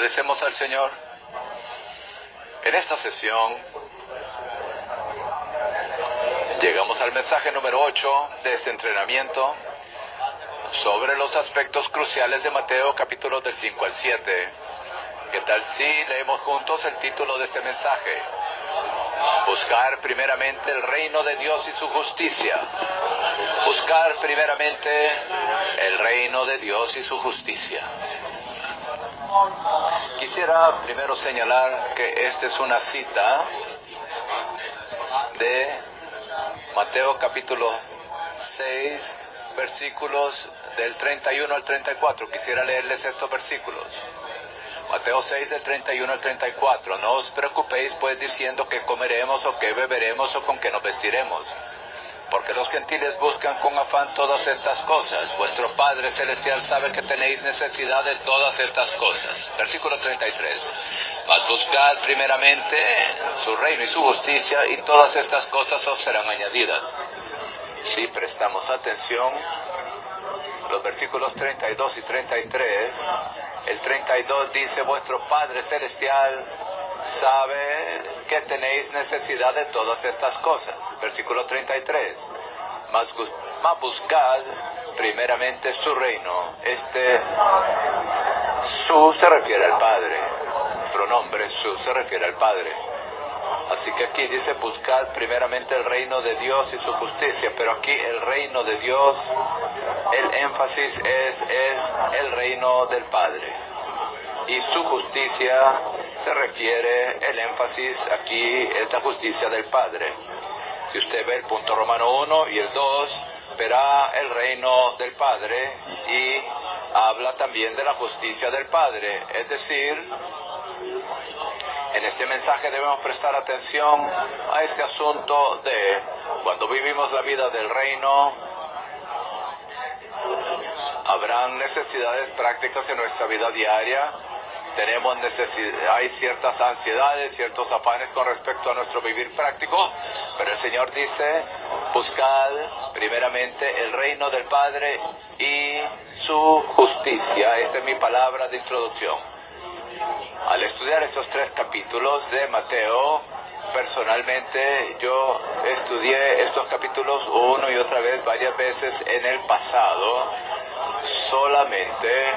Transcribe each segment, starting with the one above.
Agradecemos al Señor. En esta sesión llegamos al mensaje número 8 de este entrenamiento sobre los aspectos cruciales de Mateo, capítulos del 5 al 7. ¿Qué tal si leemos juntos el título de este mensaje? Buscar primeramente el reino de Dios y su justicia. Buscar primeramente el reino de Dios y su justicia. Quisiera primero señalar que esta es una cita de Mateo capítulo 6, versículos del 31 al 34. Quisiera leerles estos versículos. Mateo 6, del 31 al 34. No os preocupéis pues diciendo qué comeremos o qué beberemos o con qué nos vestiremos. Porque los gentiles buscan con afán todas estas cosas. Vuestro Padre Celestial sabe que tenéis necesidad de todas estas cosas. Versículo 33. Mas buscad primeramente su reino y su justicia, y todas estas cosas os serán añadidas. Si prestamos atención, los versículos 32 y 33, el 32 dice: vuestro Padre Celestial sabe que tenéis necesidad de todas estas cosas. Versículo 33. Mas buscad primeramente su reino. Su se refiere al Padre. El pronombre su se refiere al Padre. Así que aquí dice: buscad primeramente el reino de Dios y su justicia. Pero aquí el reino de Dios, el énfasis es el reino del Padre. Y su justicia se refiere, el énfasis aquí es la justicia del Padre. Si usted ve el punto Romano 1 y el 2, verá el reino del Padre y habla también de la justicia del Padre. Es decir, en este mensaje debemos prestar atención a este asunto de cuando vivimos la vida del reino, habrán necesidades prácticas en nuestra vida diaria. Hay ciertas ansiedades, ciertos afanes con respecto a nuestro vivir práctico, pero el Señor dice: buscad primeramente el reino del Padre y su justicia. Esta es mi palabra de introducción. Al estudiar estos 3 capítulos de Mateo, personalmente yo estudié estos capítulos una y otra vez, varias veces en el pasado. Solamente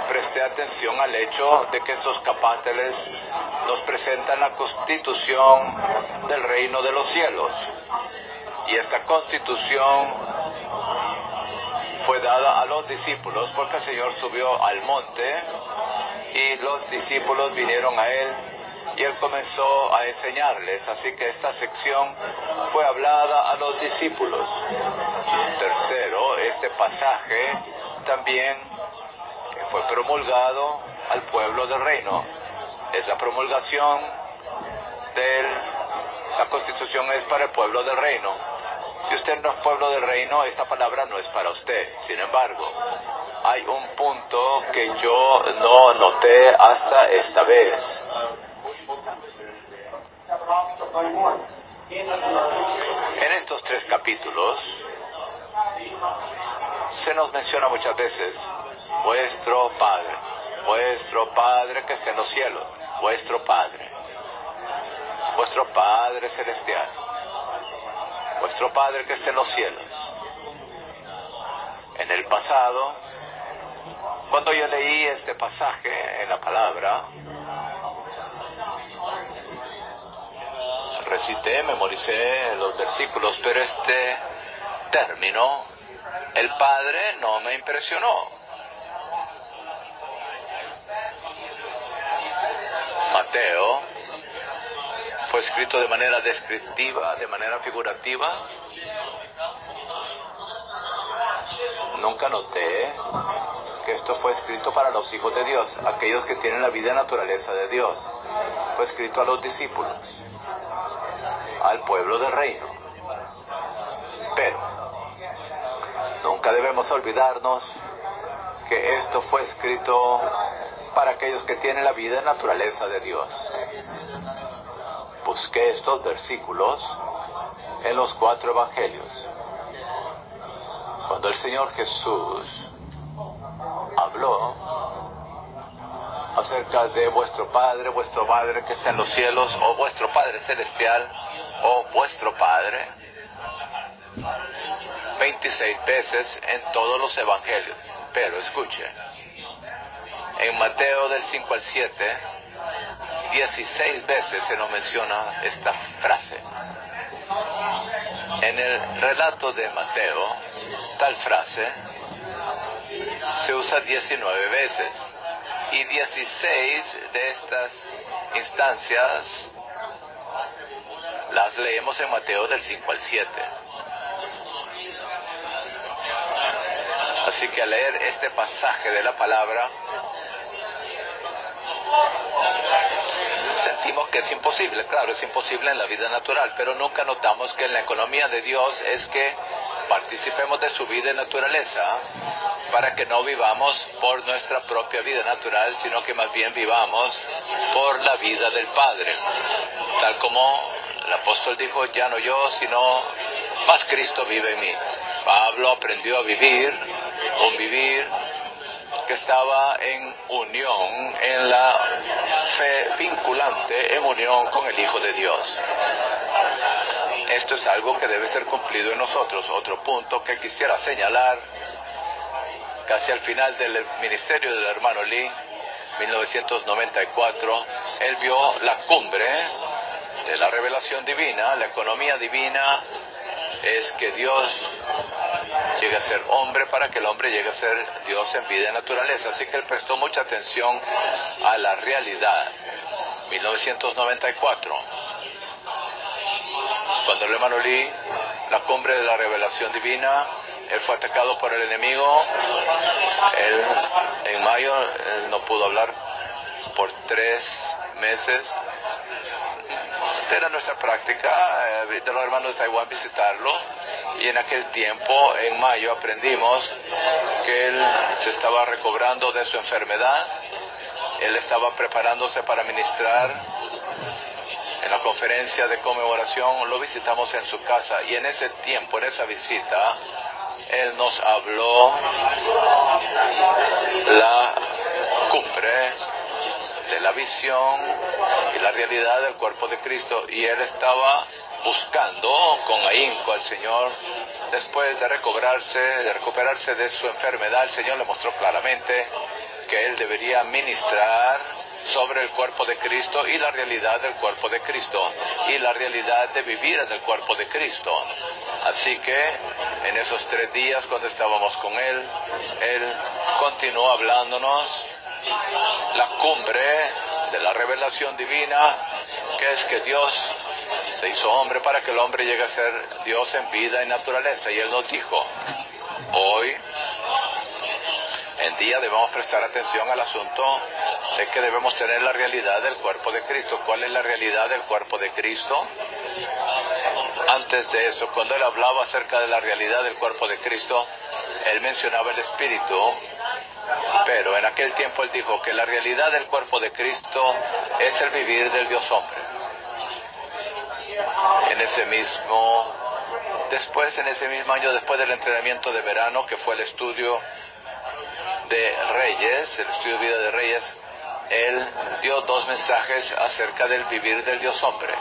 presté atención al hecho de que estos capítulos nos presentan la constitución del reino de los cielos. Y esta constitución fue dada a los discípulos porque el Señor subió al monte y los discípulos vinieron a Él y Él comenzó a enseñarles. Así que esta sección fue hablada a los discípulos. Tercero, este pasaje también fue promulgado al pueblo del reino. Es la promulgación la constitución es para el pueblo del reino. Si usted no es pueblo del reino, esta palabra no es para usted. Sin embargo, hay un punto que yo no noté hasta esta vez. En estos 3 capítulos se nos menciona muchas veces: vuestro Padre que está en los cielos, vuestro Padre Celestial, vuestro Padre que está en los cielos. En el pasado, cuando yo leí este pasaje en la palabra, recité, memoricé los versículos, pero este término, el Padre, no me impresionó. Mateo fue escrito de manera descriptiva, de manera figurativa. Nunca noté que esto fue escrito para los hijos de Dios, aquellos que tienen la vida y naturaleza de Dios. Fue escrito a los discípulos, al pueblo del reino. Pero nunca debemos olvidarnos que esto fue escrito para aquellos que tienen la vida y naturaleza de Dios. Busqué estos versículos en los 4 evangelios. Cuando el Señor Jesús habló acerca de vuestro Padre que está en los cielos, o vuestro Padre celestial, o vuestro Padre, 26 veces en todos los evangelios. Pero escuche, en Mateo del 5 al 7, 16 veces se nos menciona esta frase. En el relato de Mateo, tal frase se usa 19 veces, y 16 de estas instancias las leemos en Mateo del 5 al 7. Así que al leer este pasaje de la palabra, sentimos que es imposible. Claro, es imposible en la vida natural, pero nunca notamos que en la economía de Dios es que participemos de su vida y naturaleza, para que no vivamos por nuestra propia vida natural, sino que más bien vivamos por la vida del Padre. Tal como el apóstol dijo, ya no yo, sino más Cristo vive en mí. Pablo aprendió a vivir un vivir que estaba en unión, en la fe vinculante, en unión con el Hijo de Dios. Esto es algo que debe ser cumplido en nosotros. Otro punto que quisiera señalar, casi al final del ministerio del hermano Lee, 1994, él vio la cumbre de la revelación divina. La economía divina es que Dios llegue a ser hombre para que el hombre llegue a ser Dios en vida y naturaleza. Así que él prestó mucha atención a la realidad. 1994, cuando el hermano Lee, la cumbre de la revelación divina, él fue atacado por el enemigo. Él, en mayo, él no pudo hablar por 3 meses. Era nuestra práctica de los hermanos de Taiwán visitarlo, y en aquel tiempo, en mayo, aprendimos que él se estaba recobrando de su enfermedad. Él estaba preparándose para ministrar en la conferencia de conmemoración. Lo visitamos en su casa, y en ese tiempo, en esa visita, él nos habló la cumbre de la visión y la realidad del cuerpo de Cristo, y él estaba buscando con ahínco al Señor. Después de recuperarse de su enfermedad, el Señor le mostró claramente que él debería ministrar sobre el cuerpo de Cristo y la realidad del cuerpo de Cristo y la realidad de vivir en el cuerpo de Cristo. Así que en esos 3 días cuando estábamos con él continuó hablándonos la cumbre de la revelación divina, que es que Dios se hizo hombre para que el hombre llegue a ser Dios en vida y naturaleza. Y él nos dijo, hoy en día debemos prestar atención al asunto de que debemos tener la realidad del cuerpo de Cristo. ¿Cuál es la realidad del cuerpo de Cristo? Antes de eso, cuando él hablaba acerca de la realidad del cuerpo de Cristo, él mencionaba el Espíritu, pero en aquel tiempo él dijo que la realidad del cuerpo de Cristo es el vivir del Dios hombre. En ese mismo año, después del entrenamiento de verano, que fue el estudio de Reyes, el estudio de vida de Reyes, él dio 2 mensajes acerca del vivir del Dios hombre.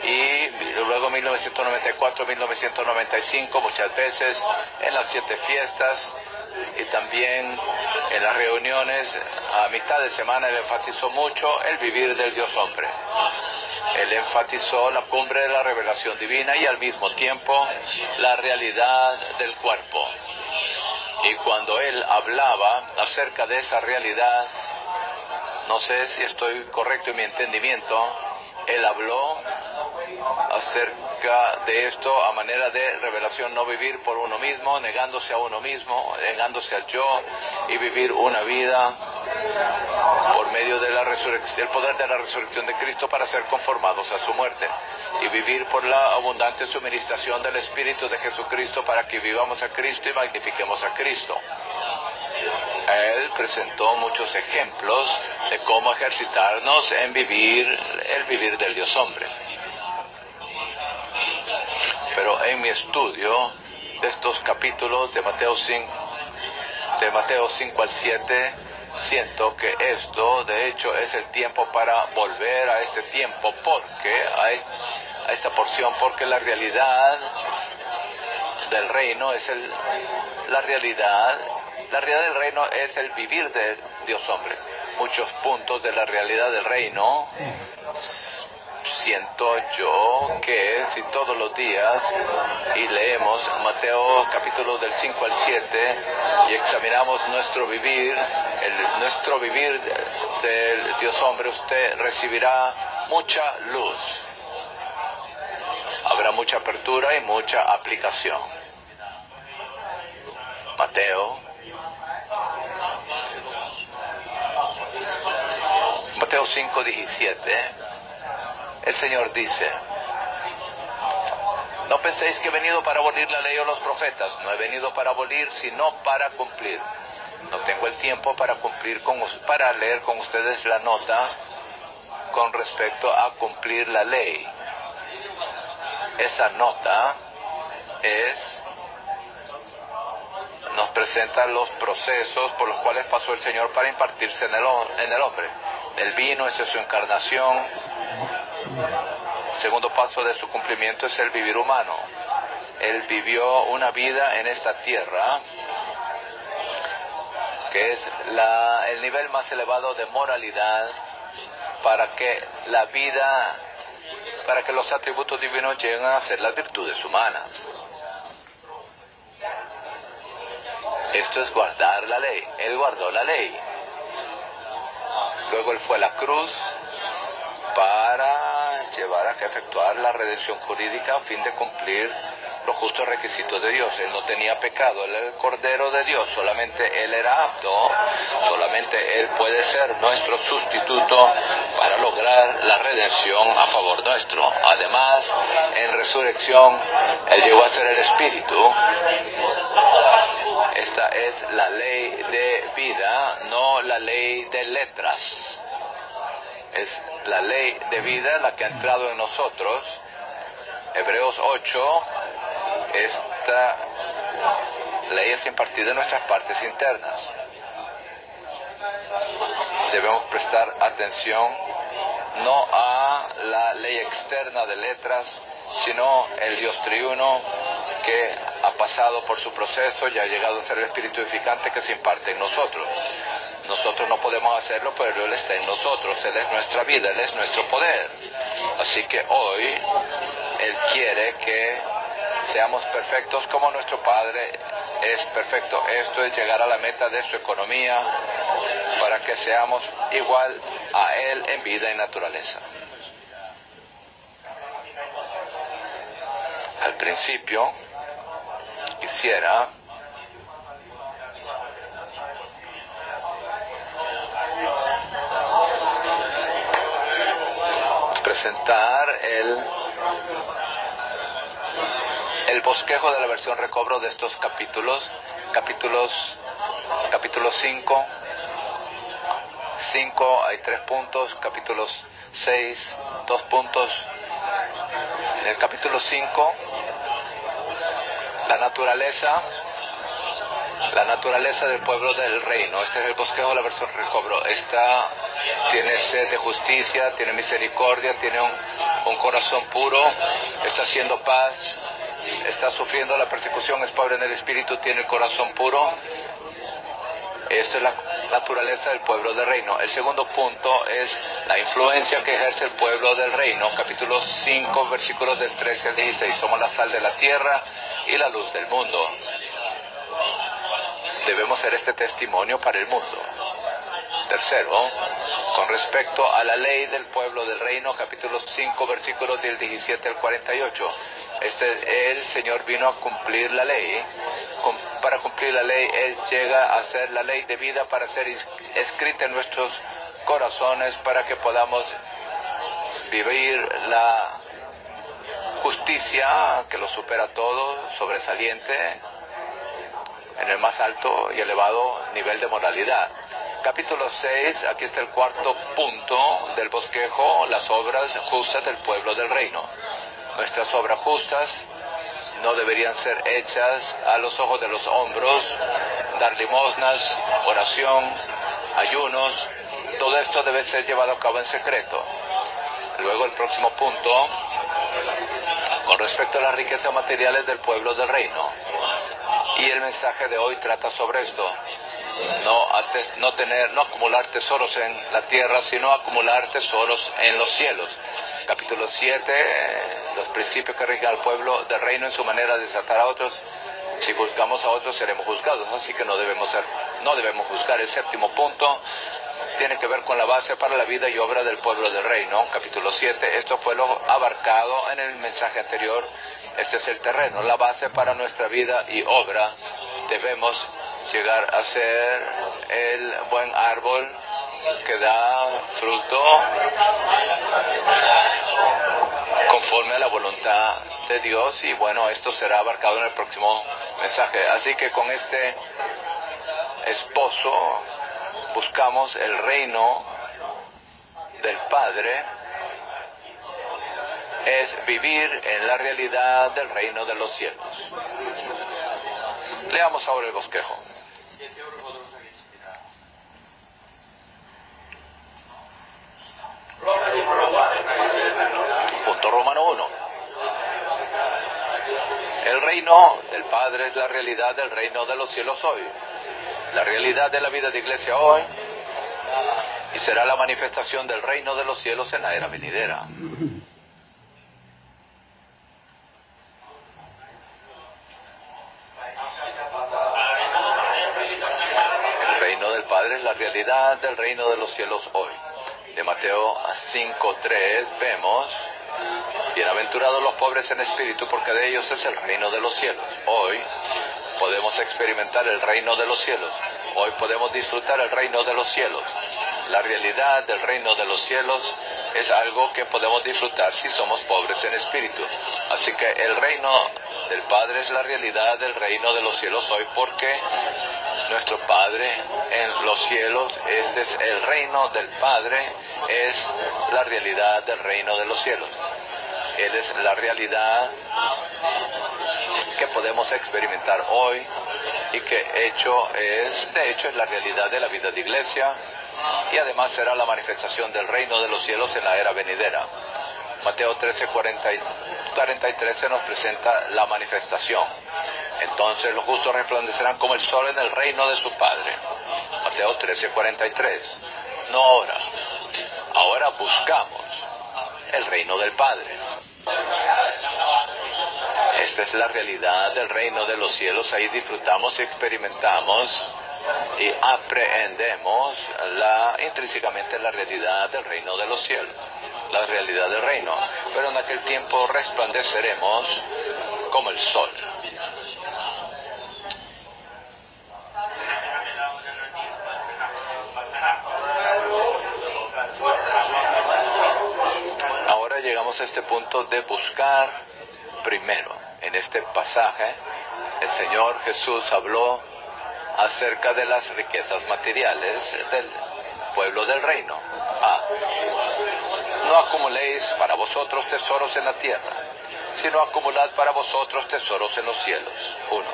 Y luego 1994, 1995, muchas veces en las 7 fiestas y también en las reuniones a mitad de semana, él enfatizó mucho el vivir del Dios hombre. Él enfatizó la cumbre de la revelación divina y al mismo tiempo la realidad del cuerpo. Y cuando él hablaba acerca de esa realidad, no sé si estoy correcto en mi entendimiento, él habló acerca de esto a manera de revelación, no vivir por uno mismo, negándose a uno mismo, negándose al yo, y vivir una vida por medio de la resurrección, el poder de la resurrección de Cristo para ser conformados a su muerte, y vivir por la abundante suministración del Espíritu de Jesucristo para que vivamos a Cristo y magnifiquemos a Cristo. Él presentó muchos ejemplos de cómo ejercitarnos en vivir el vivir del Dios hombre. Pero en mi estudio de estos capítulos de Mateo 5 al 7, siento que esto, de hecho, es el tiempo para volver a este tiempo, porque a esta porción, porque la realidad del reino es la realidad del reino es el vivir de Dios hombre. Muchos puntos de la realidad del reino, siento yo que si todos los días y leemos Mateo capítulo del 5 al 7 y examinamos nuestro vivir, nuestro vivir del Dios hombre, usted recibirá mucha luz. Habrá mucha apertura y mucha aplicación. Mateo 5:17, el Señor dice: no penséis que he venido para abolir la ley o los profetas. No he venido para abolir, sino para cumplir. No tengo el tiempo para para leer con ustedes la nota con respecto a cumplir la ley. Esa nota nos presenta los procesos por los cuales pasó el Señor para impartirse en el hombre. El vino, esa es su encarnación. El segundo paso de su cumplimiento es el vivir humano. Él vivió una vida en esta tierra que es el nivel más elevado de moralidad para que los atributos divinos lleguen a ser las virtudes humanas. Esto es guardar la ley. Él guardó la ley. Luego él fue a la cruz para efectuar la redención jurídica a fin de cumplir los justos requisitos de Dios. Él no tenía pecado, él era el Cordero de Dios, solamente él era apto, solamente él puede ser nuestro sustituto para lograr la redención a favor nuestro. Además, en resurrección, él llegó a ser el Espíritu. Esta es la ley de vida, no la ley de letras. Es la ley de vida la que ha entrado en nosotros. Hebreos 8, esta ley es impartida en nuestras partes internas. Debemos prestar atención no a la ley externa de letras, sino el Dios triuno que ha pasado por su proceso y ha llegado a ser el Espíritu edificante que se imparte en nosotros. Nosotros no podemos hacerlo, pero Él está en nosotros. Él es nuestra vida, Él es nuestro poder. Así que hoy Él quiere que seamos perfectos como nuestro Padre es perfecto. Esto es llegar a la meta de su economía para que seamos igual a Él en vida y naturaleza. Al principio quisiera presentar el bosquejo de la versión recobro de estos capítulo 5 hay 3 puntos, capítulo 6 2 puntos. En el capítulo 5, la naturaleza del pueblo del reino. Este es el bosquejo de la versión recobro. Esta tiene sed de justicia, tiene misericordia, tiene un corazón puro, está haciendo paz, está sufriendo la persecución, es pobre en el espíritu, tiene el corazón puro. Esta es la naturaleza del pueblo del reino. El segundo punto es la influencia que ejerce el pueblo del reino. Capítulo 5, versículos del 13 al 16. Somos la sal de la tierra y la luz del mundo. Debemos ser este testimonio para el mundo. Tercero, con respecto a la ley del pueblo del reino, capítulo 5, versículos del 17 al 48. El Señor vino a cumplir la ley. Para cumplir la ley, Él llega a ser la ley de vida para ser escrita en nuestros corazones, para que podamos vivir la justicia que lo supera todo, sobresaliente, en el más alto y elevado nivel de moralidad. Capítulo 6, aquí está el cuarto punto del bosquejo, las obras justas del pueblo del reino. Nuestras obras justas no deberían ser hechas a los ojos de los hombros, dar limosnas, oración, ayunos. Todo esto debe ser llevado a cabo en secreto. Luego el próximo punto, con respecto a las riquezas materiales del pueblo del reino. Y el mensaje de hoy trata sobre esto. No acumular tesoros en la tierra, sino acumular tesoros en los cielos. Capítulo 7, los principios que rigen al pueblo del reino en su manera de tratar a otros. Si juzgamos a otros seremos juzgados, así que no debemos juzgar. El séptimo punto tiene que ver con la base para la vida y obra del pueblo del reino. Capítulo 7, esto fue lo abarcado en el mensaje anterior. Este es el terreno, la base para nuestra vida y obra. Debemos llegar a ser el buen árbol que da fruto conforme a la voluntad de Dios, y bueno, esto será abarcado en el próximo mensaje. Así que con este esposo buscamos el reino del Padre, es vivir en la realidad del reino de los cielos. Leamos ahora el bosquejo. Punto Romano 1. El reino del Padre es la realidad del reino de los cielos hoy. La realidad de la vida de iglesia hoy, y será la manifestación del reino de los cielos en la era venidera. El reino del Padre es la realidad del reino de los cielos hoy. De Mateo 5:3 vemos: bienaventurados los pobres en espíritu, porque de ellos es el reino de los cielos. Hoy podemos experimentar el reino de los cielos. Hoy podemos disfrutar el reino de los cielos. La realidad del reino de los cielos es algo que podemos disfrutar si somos pobres en espíritu. Así que el reino del Padre es la realidad del reino de los cielos hoy, porque nuestro Padre en los cielos, este es el reino del Padre, es la realidad del reino de los cielos. Él es la realidad que podemos experimentar hoy, y que de hecho es la realidad de la vida de iglesia, y además será la manifestación del reino de los cielos en la era venidera. Mateo 13:43 se nos presenta la manifestación. Entonces los justos resplandecerán como el sol en el reino de su Padre. Mateo 13:43. No ahora. Ahora buscamos el reino del Padre. Esta es la realidad del reino de los cielos. Ahí disfrutamos, experimentamos y aprendemos intrínsecamente la realidad del reino de los cielos, la realidad del reino. Pero en aquel tiempo resplandeceremos como el sol. Ahora llegamos a este punto de buscar primero. En este pasaje, el Señor Jesús habló acerca de las riquezas materiales del pueblo del reino. No acumuléis para vosotros tesoros en la tierra, sino acumulad para vosotros tesoros en los cielos. 1.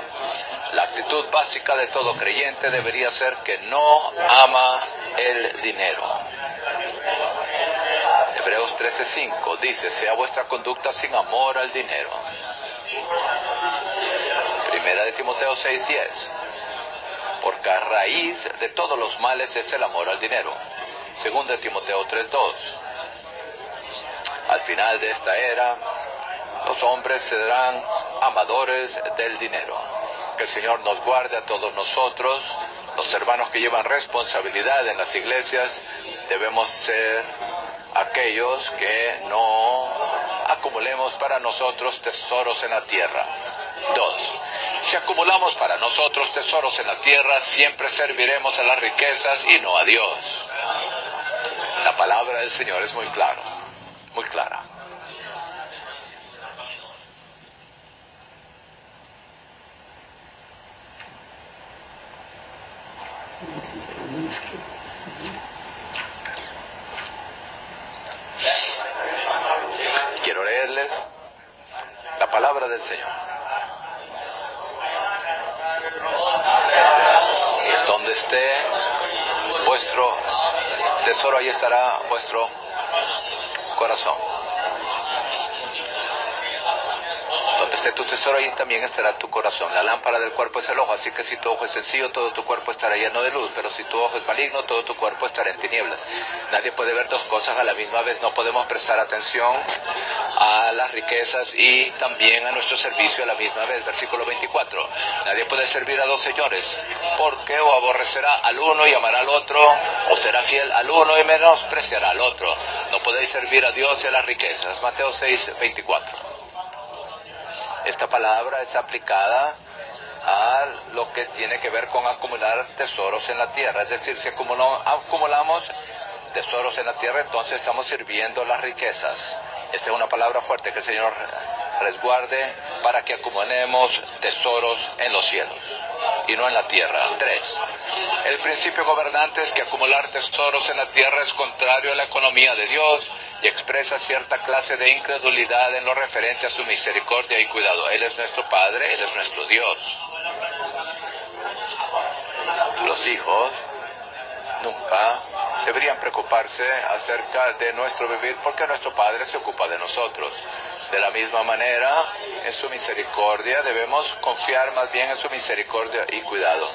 La actitud básica de todo creyente debería ser que no ama el dinero. Hebreos 13:5 dice: sea vuestra conducta sin amor al dinero. Primera de Timoteo 6:10. Porque a raíz de todos los males es el amor al dinero. Segunda de Timoteo 3:2. Al final de esta era, los hombres serán amadores del dinero. Que el Señor nos guarde a todos nosotros, los hermanos que llevan responsabilidad en las iglesias. Debemos ser aquellos que no acumulemos para nosotros tesoros en la tierra. 2. Si acumulamos para nosotros tesoros en la tierra, siempre serviremos a las riquezas y no a Dios. La palabra del Señor es muy clara, muy clara. Quiero leerles la palabra del Señor. Donde esté vuestro tesoro, ahí estará vuestro corazón. Donde esté tu tesoro, ahí también estará tu corazón. La lámpara del cuerpo es el ojo, así que si tu ojo es sencillo, todo tu cuerpo estará lleno de luz, pero si tu ojo es maligno, todo tu cuerpo estará en tinieblas. Nadie puede ver dos cosas a la misma vez. No podemos prestar atención a las riquezas y también a nuestro servicio a la misma vez. Versículo 24. Nadie puede servir a dos señores, porque o aborrecerá al uno y amará al otro, o será fiel al uno y menospreciará al otro. No podéis servir a Dios y a las riquezas. Mateo 6, 24. Esta palabra es aplicada a lo que tiene que ver con acumular tesoros en la tierra. Es decir, si acumulamos tesoros en la tierra, entonces estamos sirviendo las riquezas. Esta es una palabra fuerte, que el Señor resguarde para que acumulemos tesoros en los cielos y no en la tierra. 3. El principio gobernante es que acumular tesoros en la tierra es contrario a la economía de Dios y expresa cierta clase de incredulidad en lo referente a su misericordia y cuidado. Él es nuestro Padre, Él es nuestro Dios. Los hijos nunca deberían preocuparse acerca de nuestro vivir, porque nuestro Padre se ocupa de nosotros. De la misma manera, en su misericordia debemos confiar más bien en su misericordia y cuidado.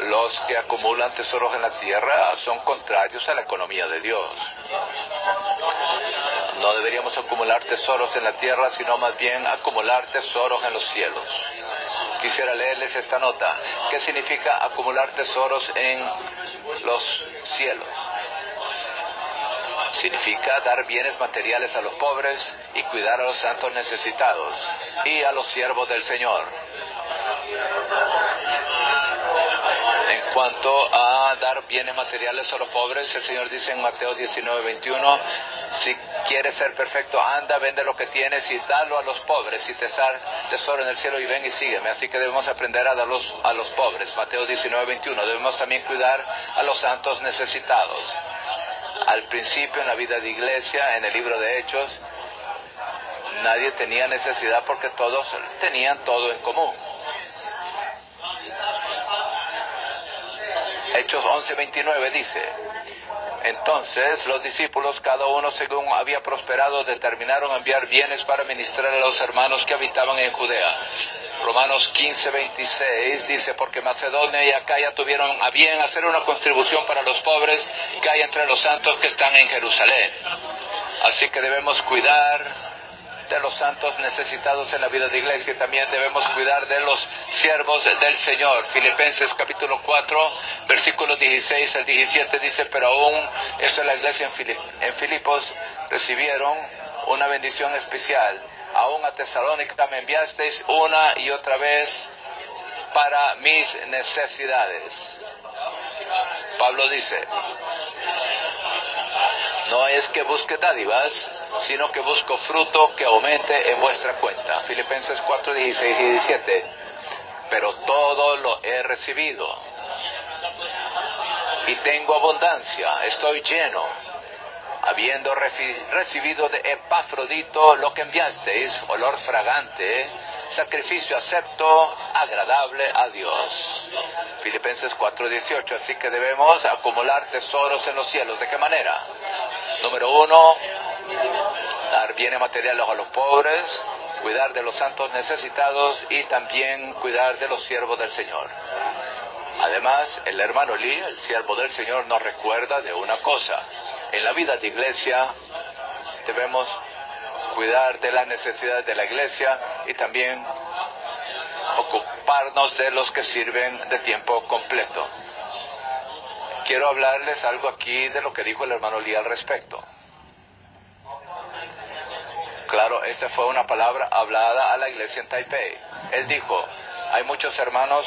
Los que acumulan tesoros en la tierra son contrarios a la economía de Dios. No deberíamos acumular tesoros en la tierra, sino más bien acumular tesoros en los cielos. Quisiera leerles esta nota. ¿Qué significa acumular tesoros en los cielos? Significa dar bienes materiales a los pobres y cuidar a los santos necesitados y a los siervos del Señor. En cuanto a dar bienes materiales a los pobres, el Señor dice en Mateo 19, 21, si quieres ser perfecto, anda, vende lo que tienes y dalo a los pobres, y te dar tesoro en el cielo y ven y sígueme. Así que debemos aprender a darlos a los pobres. Mateo 19, 21. Debemos también cuidar a los santos necesitados. Al principio, en la vida de iglesia, en el libro de Hechos, nadie tenía necesidad porque todos tenían todo en común. Hechos 11:29 dice: entonces los discípulos, cada uno según había prosperado, determinaron enviar bienes para ministrar a los hermanos que habitaban en Judea. Romanos 15:26 dice: porque Macedonia y Acaya tuvieron a bien hacer una contribución para los pobres que hay entre los santos que están en Jerusalén. Así que debemos cuidar de los santos necesitados en la vida de iglesia, y también debemos cuidar de los siervos del Señor. Filipenses capítulo 4, versículos 16 al 17 dice: pero aún esto en la iglesia en Filipos recibieron una bendición especial. Aún a Tesalónica me enviasteis una y otra vez para mis necesidades. Pablo dice: no es que busque dádivas, sino que busco fruto que aumente en vuestra cuenta. Filipenses 4, 16 y 17. Pero todo lo he recibido y tengo abundancia, estoy lleno, habiendo recibido de Epafrodito lo que enviasteis, olor fragante, sacrificio acepto, agradable a Dios. Filipenses 4, 18. Así que debemos acumular tesoros en los cielos. ¿De qué manera? Número 1, dar bienes materiales a los pobres, cuidar de los santos necesitados y también cuidar de los siervos del Señor. Además, el hermano Lee, el siervo del Señor, nos recuerda de una cosa. En la vida de iglesia debemos cuidar de las necesidades de la iglesia y también ocuparnos de los que sirven de tiempo completo. Quiero hablarles algo aquí de lo que dijo el hermano Lee al respecto. Claro, esta fue una palabra hablada a la iglesia en Taipei. Él dijo: hay muchos hermanos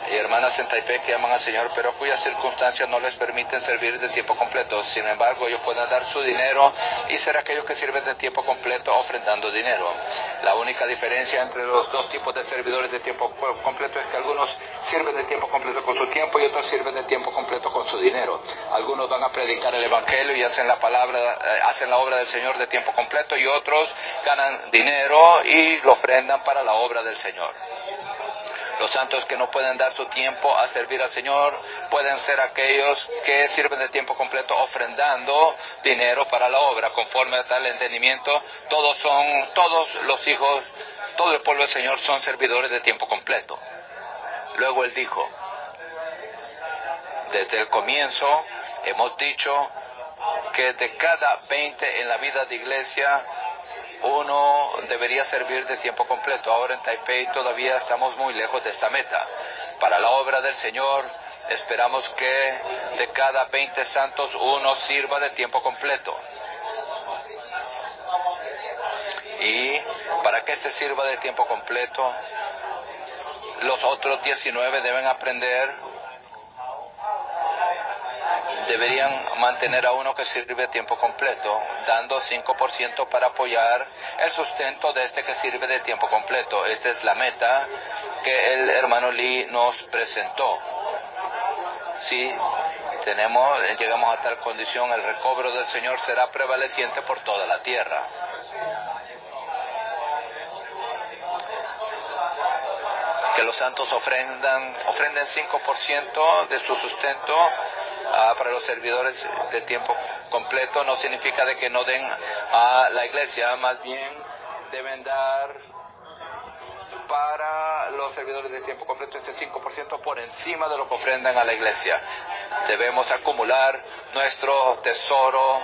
y hermanas en Taipei que aman al Señor, pero cuyas circunstancias no les permiten servir de tiempo completo. Sin embargo, ellos pueden dar su dinero y ser aquellos que sirven de tiempo completo ofrendando dinero. La única diferencia entre los dos tipos de servidores de tiempo completo es que algunos sirven de tiempo completo con su tiempo y otros sirven de tiempo completo con su dinero. Algunos van a predicar el evangelio y hacen la obra del Señor de tiempo completo, y otros ganan dinero y lo ofrendan para la obra del Señor. Los santos que no pueden dar su tiempo a servir al Señor pueden ser aquellos que sirven de tiempo completo ofrendando dinero para la obra. Conforme a tal entendimiento, todos los hijos, todo el pueblo del Señor son servidores de tiempo completo. Luego él dijo, desde el comienzo hemos dicho que de cada 20 en la vida de iglesia, uno debería servir de tiempo completo. Ahora en Taipei todavía estamos muy lejos de esta meta. Para la obra del Señor, esperamos que de cada 20 santos, uno sirva de tiempo completo. Y para que se sirva de tiempo completo, los otros 19 deben aprender, deberían mantener a uno que sirve de tiempo completo, dando 5% para apoyar el sustento de este que sirve de tiempo completo. Esta es la meta que el hermano Lee nos presentó. Si llegamos a tal condición, el recobro del Señor será prevaleciente por toda la tierra. Que los santos ofrenden 5% de su sustento para los servidores de tiempo completo. No significa de que no den a la iglesia, más bien deben dar para los servidores de tiempo completo ese 5% por encima de lo que ofrendan a la iglesia. Debemos acumular nuestro tesoro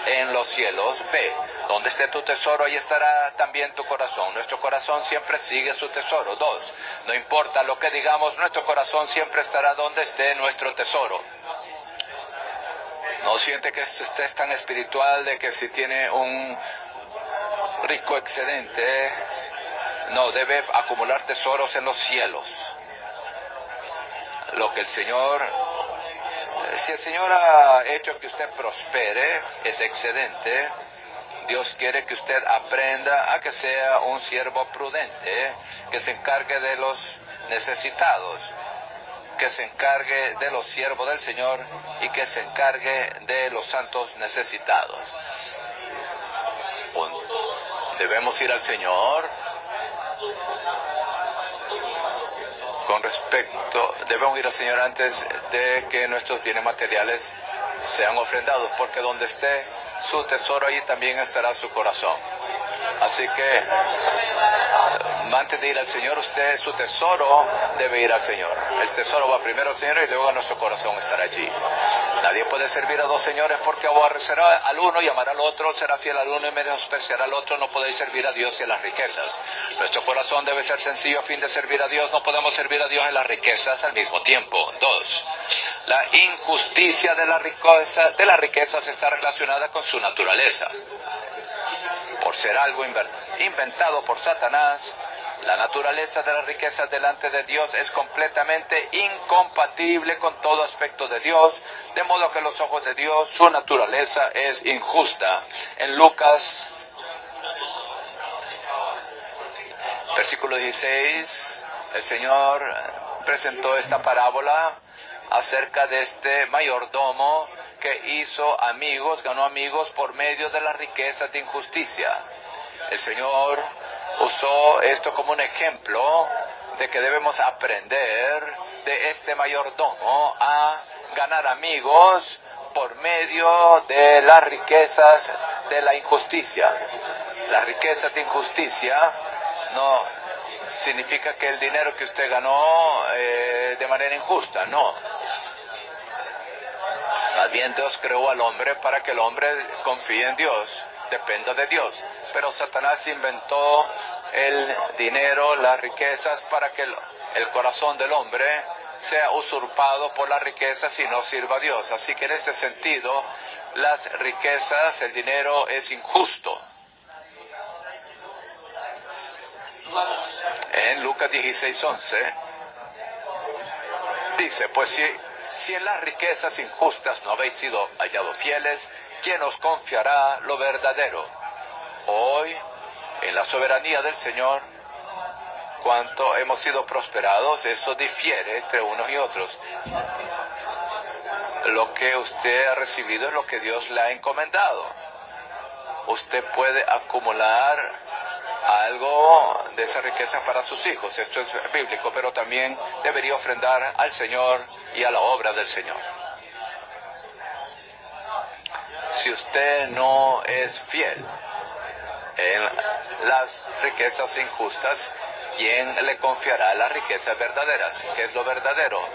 en los cielos. B. Donde esté tu tesoro, ahí estará también tu corazón. Nuestro corazón siempre sigue su tesoro. 2. No importa lo que digamos, nuestro corazón siempre estará donde esté nuestro tesoro. No siente que usted es tan espiritual de que si tiene un rico excedente, no, debe acumular tesoros en los cielos. Lo que el Señor, si el Señor ha hecho que usted prospere, es excedente, Dios quiere que usted aprenda a que sea un siervo prudente, que se encargue de los necesitados, que se encargue de los siervos del Señor y que se encargue de los santos necesitados. Debemos ir al Señor debemos ir al Señor antes de que nuestros bienes materiales sean ofrendados, porque donde esté su tesoro, allí también estará su corazón. Así que antes de ir al Señor, su tesoro debe ir al Señor. El tesoro va primero al Señor y luego a nuestro corazón estará allí. Nadie puede servir a dos señores, porque aborrecerá al uno y amará al otro, será fiel al uno y menospreciará al otro. No podéis servir a Dios y a las riquezas. Nuestro corazón debe ser sencillo a fin de servir a Dios. No podemos servir a Dios y las riquezas al mismo tiempo. 2. La injusticia de las riquezas está relacionada con su naturaleza. Por ser algo inventado por Satanás, la naturaleza de las riquezas delante de Dios es completamente incompatible con todo aspecto de Dios, de modo que los ojos de Dios, su naturaleza es injusta. En Lucas, versículo 16, el Señor presentó esta parábola acerca de este mayordomo que ganó amigos por medio de las riquezas de injusticia. El Señor usó esto como un ejemplo de que debemos aprender de este mayordomo a ganar amigos por medio de las riquezas de la injusticia. Las riquezas de injusticia no significa que el dinero que usted ganó de manera injusta, no. Más bien Dios creó al hombre para que el hombre confíe en Dios, dependa de Dios. Pero Satanás inventó el dinero, las riquezas, para que el corazón del hombre sea usurpado por las riquezas y no sirva a Dios. Así que en este sentido, las riquezas, el dinero es injusto. En Lucas 16:11 dice, pues si en las riquezas injustas no habéis sido hallados fieles, ¿quién os confiará lo verdadero? Hoy, en la soberanía del Señor, cuanto hemos sido prosperados, eso difiere entre unos y otros. Lo que usted ha recibido es lo que Dios le ha encomendado. Usted puede acumular algo de esa riqueza para sus hijos. Esto es bíblico, pero también debería ofrendar al Señor y a la obra del Señor. Si usted no es fiel en las riquezas injustas, ¿quién le confiará las riquezas verdaderas? ¿Qué es lo verdadero?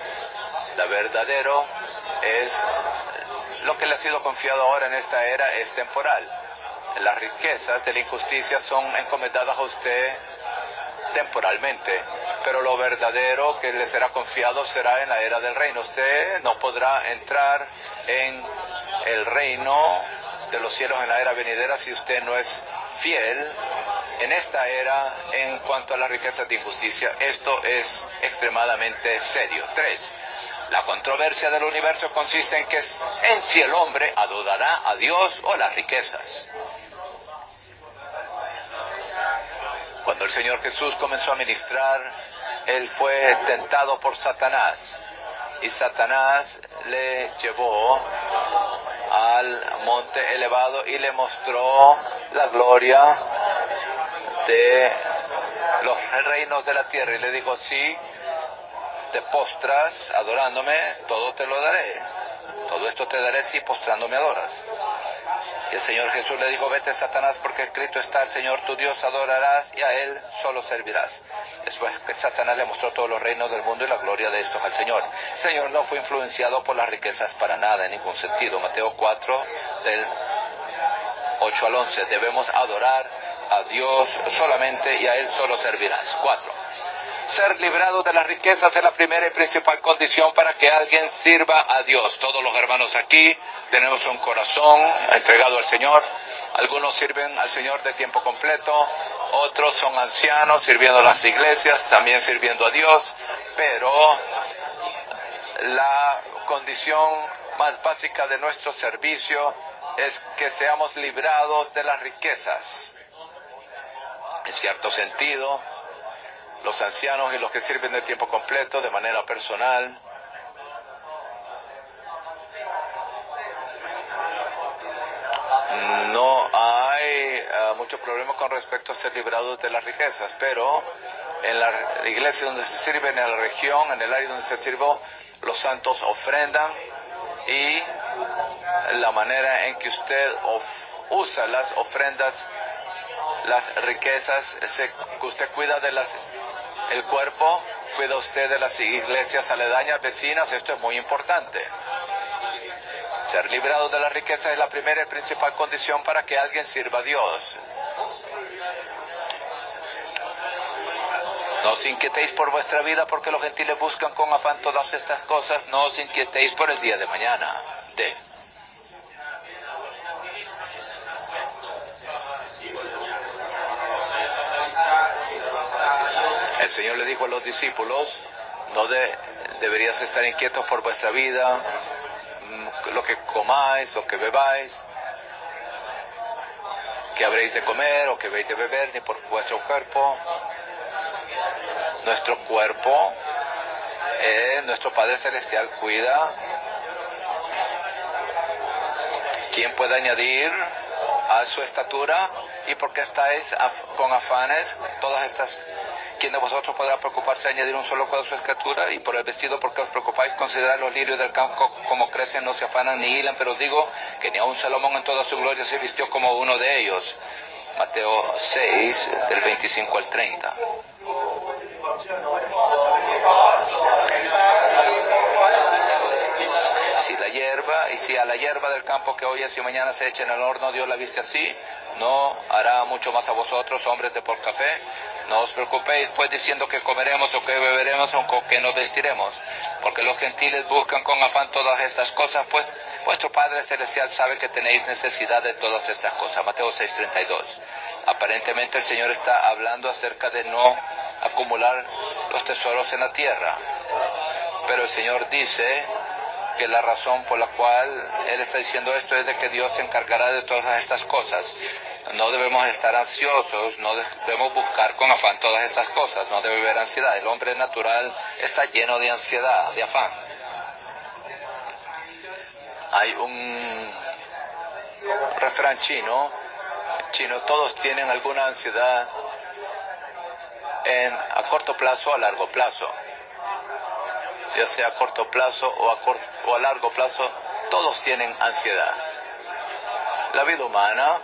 Lo verdadero es lo que le ha sido confiado ahora en esta era, es temporal. Las riquezas de la injusticia son encomendadas a usted temporalmente, pero lo verdadero que le será confiado será en la era del reino. Usted no podrá entrar en el reino de los cielos en la era venidera si usted no es fiel en esta era en cuanto a las riquezas de injusticia. Esto es extremadamente serio. 3. La controversia del universo consiste en si el hombre adorará a Dios o las riquezas. Cuando el Señor Jesús comenzó a ministrar, Él fue tentado por Satanás. Y Satanás le llevó al monte elevado y le mostró la gloria de los reinos de la tierra. Y le dijo, si te postras adorándome, todo te lo daré. Todo esto te daré si postrando me adoras. Y el Señor Jesús le dijo, vete Satanás, porque escrito está, el Señor tu Dios adorarás y a Él solo servirás. Después que Satanás le mostró todos los reinos del mundo y la gloria de estos al Señor. El Señor no fue influenciado por las riquezas para nada, en ningún sentido. Mateo 4, del 8 al 11. Debemos adorar a Dios solamente y a Él solo servirás. 4. Ser librado de las riquezas es la primera y principal condición para que alguien sirva a Dios. Todos los hermanos aquí tenemos un corazón entregado al Señor. Algunos sirven al Señor de tiempo completo, otros son ancianos sirviendo a las iglesias, también sirviendo a Dios, pero la condición más básica de nuestro servicio es que seamos librados de las riquezas. En cierto sentido, los ancianos y los que sirven de tiempo completo de manera personal no hay mucho problema con respecto a ser librados de las riquezas, pero en la iglesia donde se sirve, en la región, en el área donde se sirvió, los santos ofrendan, y la manera en que usted usa las ofrendas, las riquezas, que usted cuida de el cuerpo, cuida usted de las iglesias aledañas, vecinas. Esto es muy importante. Ser librado de la riqueza es la primera y principal condición para que alguien sirva a Dios. No os inquietéis por vuestra vida, porque los gentiles buscan con afán todas estas cosas. No os inquietéis por el día de mañana. D. El Señor le dijo a los discípulos, no deberías estar inquietos por vuestra vida, lo que comáis o que bebáis, que habréis de comer o que habréis de beber, ni por vuestro cuerpo. Nuestro cuerpo, nuestro Padre Celestial cuida. ¿Quién puede añadir a su estatura? ¿Y por qué estáis con afanes? Todas estas, ¿quién de vosotros podrá preocuparse de añadir un solo codo a su estatura? Y por el vestido, ¿por qué os preocupáis? Considerad los lirios del campo como crecen, no se afanan ni hilan, pero os digo que ni aun Salomón en toda su gloria se vistió como uno de ellos. Mateo 6, del 25 al 30. Si a la hierba del campo que hoy es y mañana se echa en el horno, Dios la viste así, ¿no hará mucho más a vosotros, hombres de poca fe? No os preocupéis pues diciendo que comeremos o que beberemos o con que nos vestiremos, porque los gentiles buscan con afán todas estas cosas, pues vuestro Padre Celestial sabe que tenéis necesidad de todas estas cosas. Mateo 6:32. Aparentemente el Señor está hablando acerca de no acumular los tesoros en la tierra, pero el Señor dice que la razón por la cual Él está diciendo esto es de que Dios se encargará de todas estas cosas. No debemos estar ansiosos, no debemos buscar con afán todas estas cosas, no debe haber ansiedad. El hombre natural está lleno de ansiedad, de afán. Hay un refrán chino, todos tienen alguna ansiedad a corto plazo o a largo plazo. Ya sea a corto plazo o a largo plazo, todos tienen ansiedad. La vida humana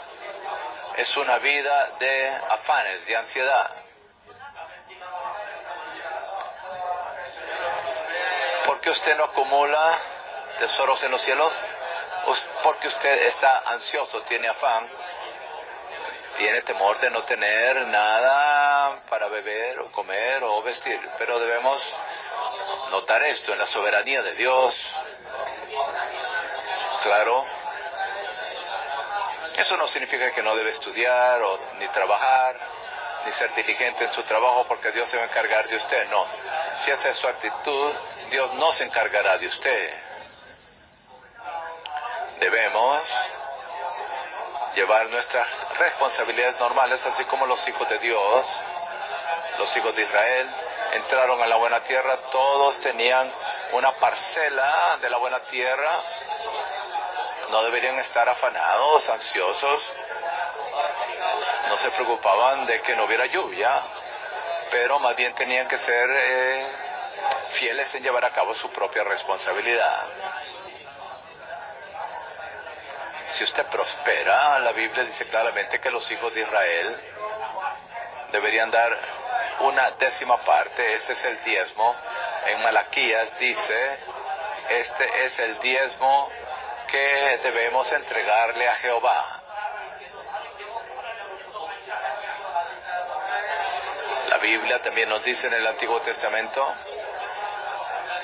es una vida de afanes, de ansiedad. ¿Por qué usted no acumula tesoros en los cielos? Porque usted está ansioso, tiene afán, tiene temor de no tener nada para beber o comer o vestir. Pero debemos notar esto en la soberanía de Dios. Claro, eso no significa que no debe estudiar ni trabajar, ni ser diligente en su trabajo porque Dios se va a encargar de usted. No, si esa es su actitud, Dios no se encargará de usted. Debemos llevar nuestras responsabilidades normales, así como los hijos de Dios, los hijos de Israel, entraron a la buena tierra, todos tenían una parcela de la buena tierra. No deberían estar afanados, ansiosos, no se preocupaban de que no hubiera lluvia, pero más bien tenían que ser fieles en llevar a cabo su propia responsabilidad. Si usted prospera, la Biblia dice claramente que los hijos de Israel deberían dar una décima parte. Este es el diezmo. En Malaquías dice, este es el diezmo que debemos entregarle a Jehová. La Biblia también nos dice en el Antiguo Testamento,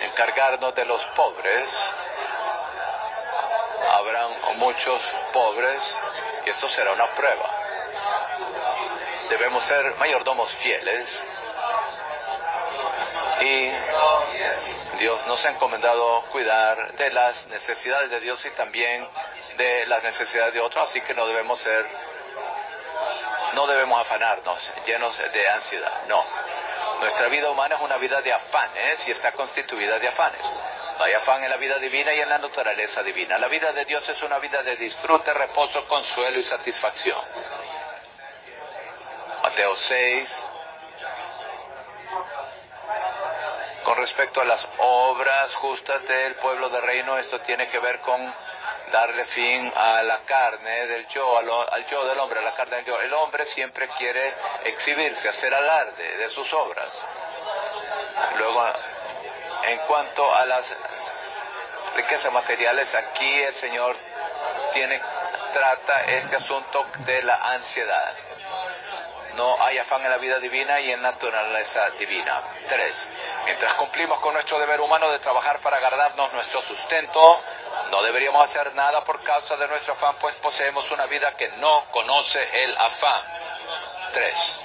encargarnos de los pobres. Habrán muchos pobres y esto será una prueba. Debemos ser mayordomos fieles y Dios nos ha encomendado cuidar de las necesidades de Dios y también de las necesidades de otros, así que no debemos afanarnos llenos de ansiedad. No, nuestra vida humana es una vida de afanes y está constituida de afanes. No hay afán en la vida divina y en la naturaleza divina. La vida de Dios es una vida de disfrute, reposo, consuelo y satisfacción. Mateo 6. Con respecto a las obras justas del pueblo del reino, esto tiene que ver con darle fin a la carne del yo, al yo del hombre, a la carne del yo. El hombre siempre quiere exhibirse, hacer alarde de sus obras. Luego, en cuanto a las riquezas materiales, aquí el Señor trata este asunto de la ansiedad. No hay afán en la vida divina y en la naturaleza divina. 3. Mientras cumplimos con nuestro deber humano de trabajar para ganarnos nuestro sustento, no deberíamos hacer nada por causa de nuestro afán, pues poseemos una vida que no conoce el afán. 3.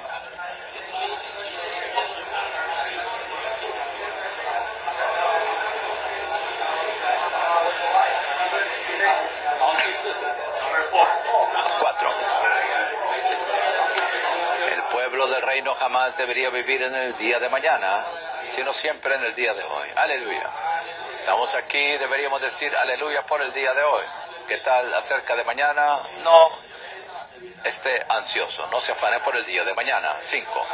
El pueblo del reino jamás debería vivir en el día de mañana, sino siempre en el día de hoy. Aleluya. Estamos aquí, deberíamos decir aleluya por el día de hoy. ¿Qué tal acerca de mañana? No esté ansioso, no se afane por el día de mañana. 5.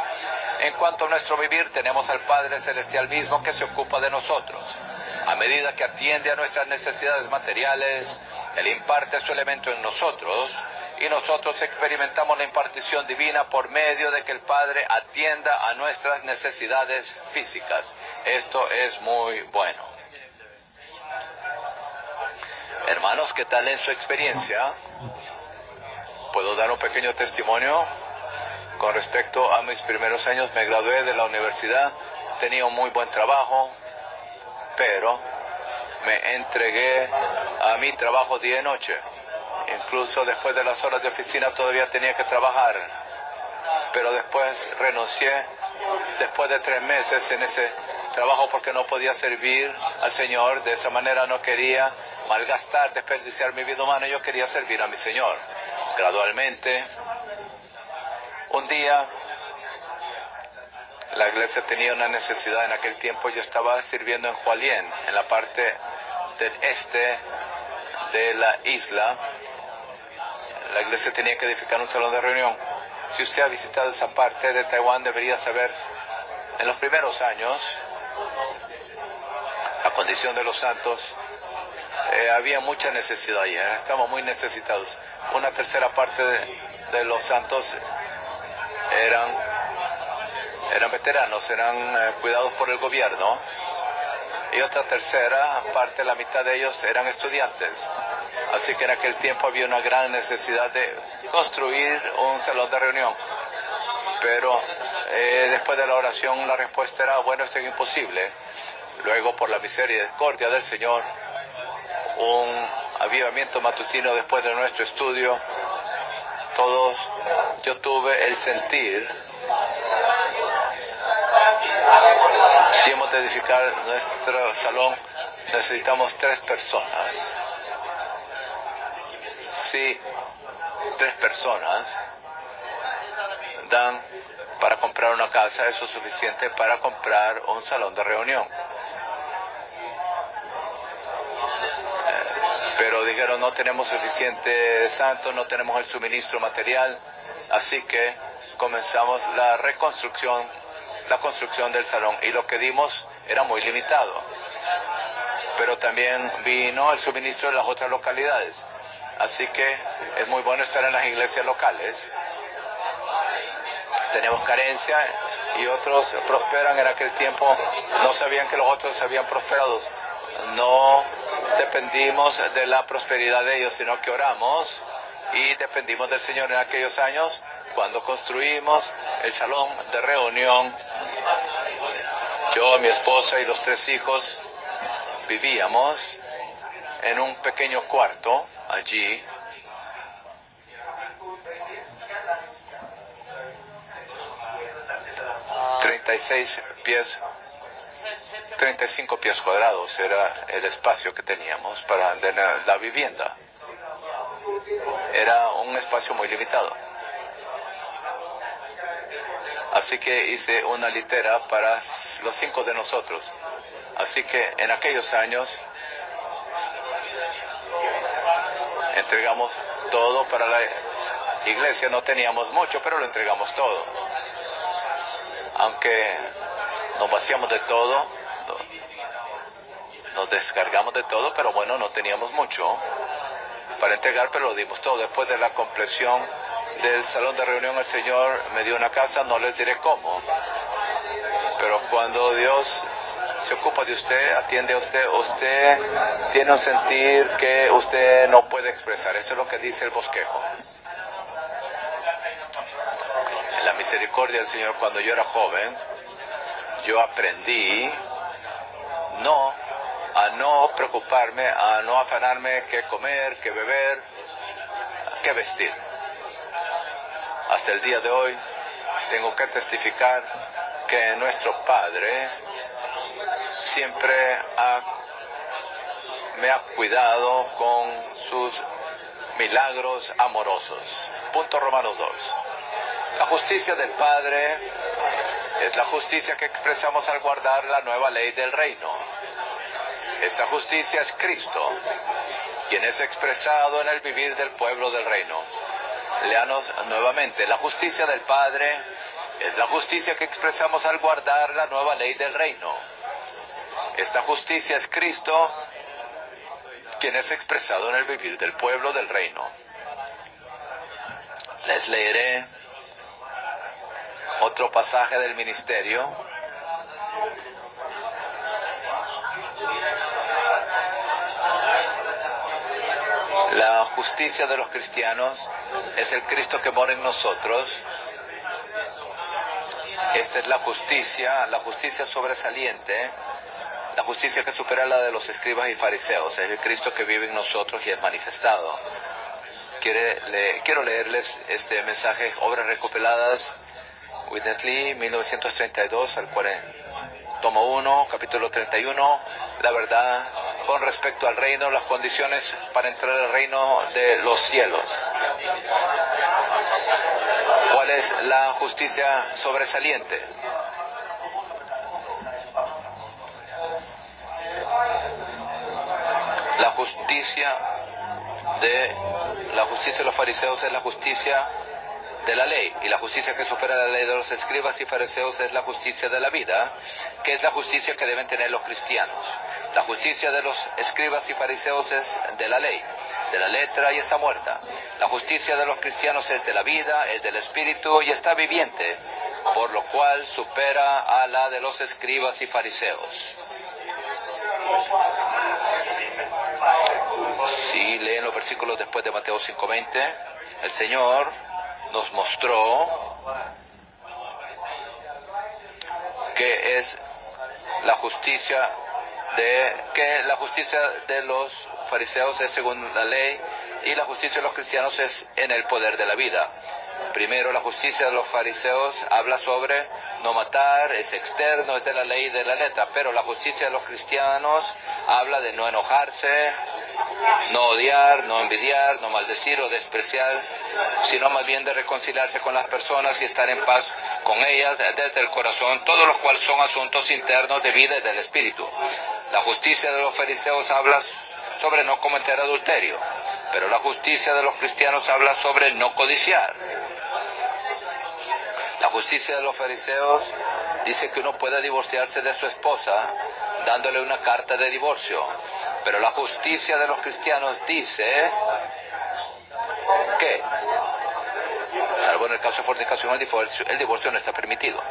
En cuanto a nuestro vivir, tenemos al Padre Celestial mismo que se ocupa de nosotros. A medida que atiende a nuestras necesidades materiales, Él imparte su elemento en nosotros, y nosotros experimentamos la impartición divina por medio de que el Padre atienda a nuestras necesidades físicas. Esto es muy bueno. Hermanos, ¿qué tal en su experiencia? ¿Puedo dar un pequeño testimonio? Con respecto a mis primeros años, me gradué de la universidad, tenía un muy buen trabajo, pero me entregué a mi trabajo día y noche. Incluso después de las horas de oficina todavía tenía que trabajar. Pero después renuncié, después de 3 meses en ese trabajo, porque no podía servir al Señor. De esa manera no quería malgastar, desperdiciar mi vida humana. Yo quería servir a mi Señor. Gradualmente, un día, la iglesia tenía una necesidad. En aquel tiempo yo estaba sirviendo en Hualien, en la parte del este de la isla. La iglesia tenía que edificar un salón de reunión. Si usted ha visitado esa parte de Taiwán, debería saber, en los primeros años, la condición de los santos, había mucha necesidad ahí, estamos muy necesitados. Una tercera parte de los santos eran veteranos, eran cuidados por el gobierno, y otra tercera parte, la mitad de ellos, eran estudiantes. Así que en aquel tiempo había una gran necesidad de construir un salón de reunión. Pero después de la oración la respuesta era, bueno, esto es imposible. Luego, por la misericordia del Señor, un avivamiento matutino después de nuestro estudio, yo tuve el sentir, si hemos de edificar nuestro salón, necesitamos 3 personas. Si 3 personas dan para comprar una casa, eso es suficiente para comprar un salón de reunión. Pero dijeron, no tenemos suficiente santos, no tenemos el suministro material, así que comenzamos la construcción del salón, y lo que dimos era muy limitado. Pero también vino el suministro de las otras localidades, así que es muy bueno estar en las iglesias locales. Tenemos carencia y otros prosperan. En aquel tiempo no sabían que los otros habían prosperado. No dependimos de la prosperidad de ellos, sino que oramos y dependimos del Señor. En aquellos años, cuando construimos el salón de reunión, yo, mi esposa y los 3 hijos vivíamos en un pequeño cuarto allí. ...36 pies... 35 pies cuadrados era el espacio que teníamos para la vivienda. Era un espacio muy limitado. Así que hice una litera para los 5 de nosotros. Así que en aquellos años entregamos todo para la iglesia. No teníamos mucho, pero lo entregamos todo. Aunque nos vaciamos de todo, nos descargamos de todo, pero bueno, no teníamos mucho para entregar, pero lo dimos todo. Después de la compleción del salón de reunión, el Señor me dio una casa, no les diré cómo, pero cuando Dios se ocupa de usted, atiende a usted, usted tiene un sentir que usted no puede expresar. Eso es lo que dice el bosquejo. En la misericordia del Señor, cuando yo era joven, yo aprendí a no preocuparme, a no afanarme qué comer, qué beber, qué vestir. Hasta el día de hoy tengo que testificar que nuestro Padre siempre me ha cuidado con sus milagros amorosos. Punto Romanos 2. La justicia del Padre es la justicia que expresamos al guardar la nueva ley del reino. Esta justicia es Cristo, quien es expresado en el vivir del pueblo del reino. Léanos nuevamente. La justicia del Padre es la justicia que expresamos al guardar la nueva ley del reino. Esta justicia es Cristo, quien es expresado en el vivir del pueblo del reino. Les leeré otro pasaje del ministerio. La justicia de los cristianos es el Cristo que mora en nosotros. Esta es la justicia sobresaliente, la justicia que supera la de los escribas y fariseos. Es el Cristo que vive en nosotros y es manifestado. Quiero leerles este mensaje, Obras Recopiladas, Witness Lee, 1932 al 40. Tomo 1, capítulo 31, la verdad con respecto al reino, las condiciones para entrar al reino de los cielos. ¿Cuál es la justicia sobresaliente? La justicia de los fariseos es la justicia de la ley, y la justicia que supera la ley de los escribas y fariseos es la justicia de la vida, que es la justicia que deben tener los cristianos. La justicia de los escribas y fariseos es de la ley, de la letra, y está muerta. La justicia de los cristianos es de la vida, es del espíritu y está viviente, por lo cual supera a la de los escribas y fariseos. Si leen los versículos después de Mateo 5:20, el Señor nos mostró que es la justicia de los fariseos es según la ley, y la justicia de los cristianos es en el poder de la vida. Primero, la justicia de los fariseos habla sobre no matar, es externo, es de la ley y de la letra, pero la justicia de los cristianos habla de no enojarse, no odiar, no envidiar, no maldecir o despreciar, sino más bien de reconciliarse con las personas y estar en paz con ellas desde el corazón, todos los cuales son asuntos internos de vida y del espíritu. La justicia de los fariseos habla sobre no cometer adulterio, pero la justicia de los cristianos habla sobre no codiciar. La justicia de los fariseos dice que uno puede divorciarse de su esposa dándole una carta de divorcio, pero la justicia de los cristianos dice que, salvo en el caso de fornicación, el divorcio no está permitido.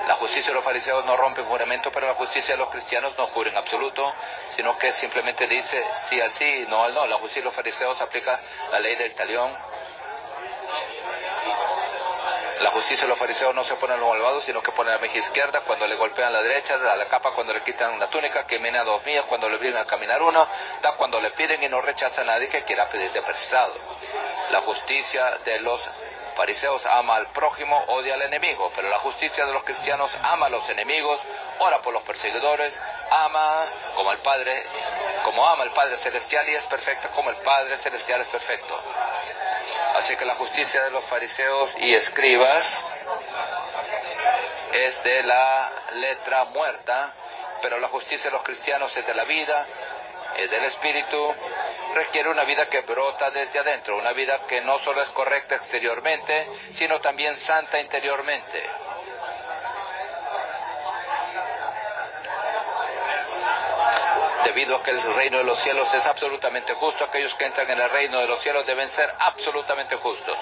La justicia de los fariseos no rompe un juramento, pero la justicia de los cristianos no jura en absoluto, sino que simplemente dice sí al sí, no al no. La justicia de los fariseos aplica la ley del talión. La justicia de los fariseos no se pone a los malvados, sino que pone a la mejilla izquierda cuando le golpean la derecha, a la capa cuando le quitan una túnica, que mena 2 millas cuando le obligan a caminar 1, da cuando le piden y no rechaza a nadie que quiera pedirle prestado. La justicia de los fariseos ama al prójimo, odia al enemigo, pero la justicia de los cristianos ama a los enemigos, ora por los perseguidores, ama como ama el Padre Celestial y es perfecta como el Padre Celestial es perfecto. Así que la justicia de los fariseos y escribas es de la letra muerta, pero la justicia de los cristianos es de la vida, es del espíritu, requiere una vida que brota desde adentro, una vida que no solo es correcta exteriormente, sino también santa interiormente. Debido a que el reino de los cielos es absolutamente justo, aquellos que entran en el reino de los cielos deben ser absolutamente justos.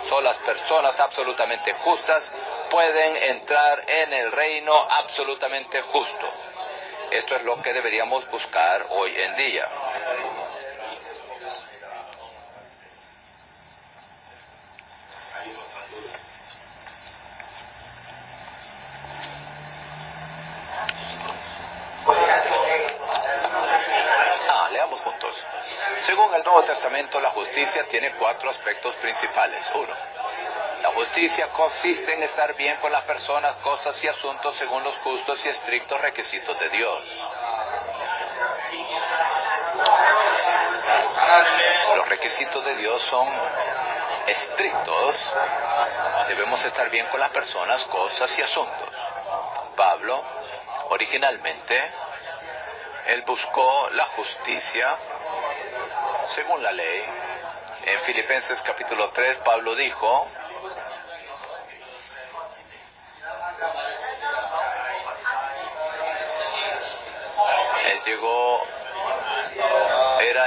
Solo las personas absolutamente justas pueden entrar en el reino absolutamente justo. Esto es lo que deberíamos buscar hoy en día. Leamos juntos. Según el Nuevo Testamento, la justicia tiene 4 aspectos principales. 1. La justicia consiste en estar bien con las personas, cosas y asuntos según los justos y estrictos requisitos de Dios. Los requisitos de Dios son estrictos. Debemos estar bien con las personas, cosas y asuntos. Pablo, originalmente, él buscó la justicia según la ley. En Filipenses capítulo 3, Pablo dijo: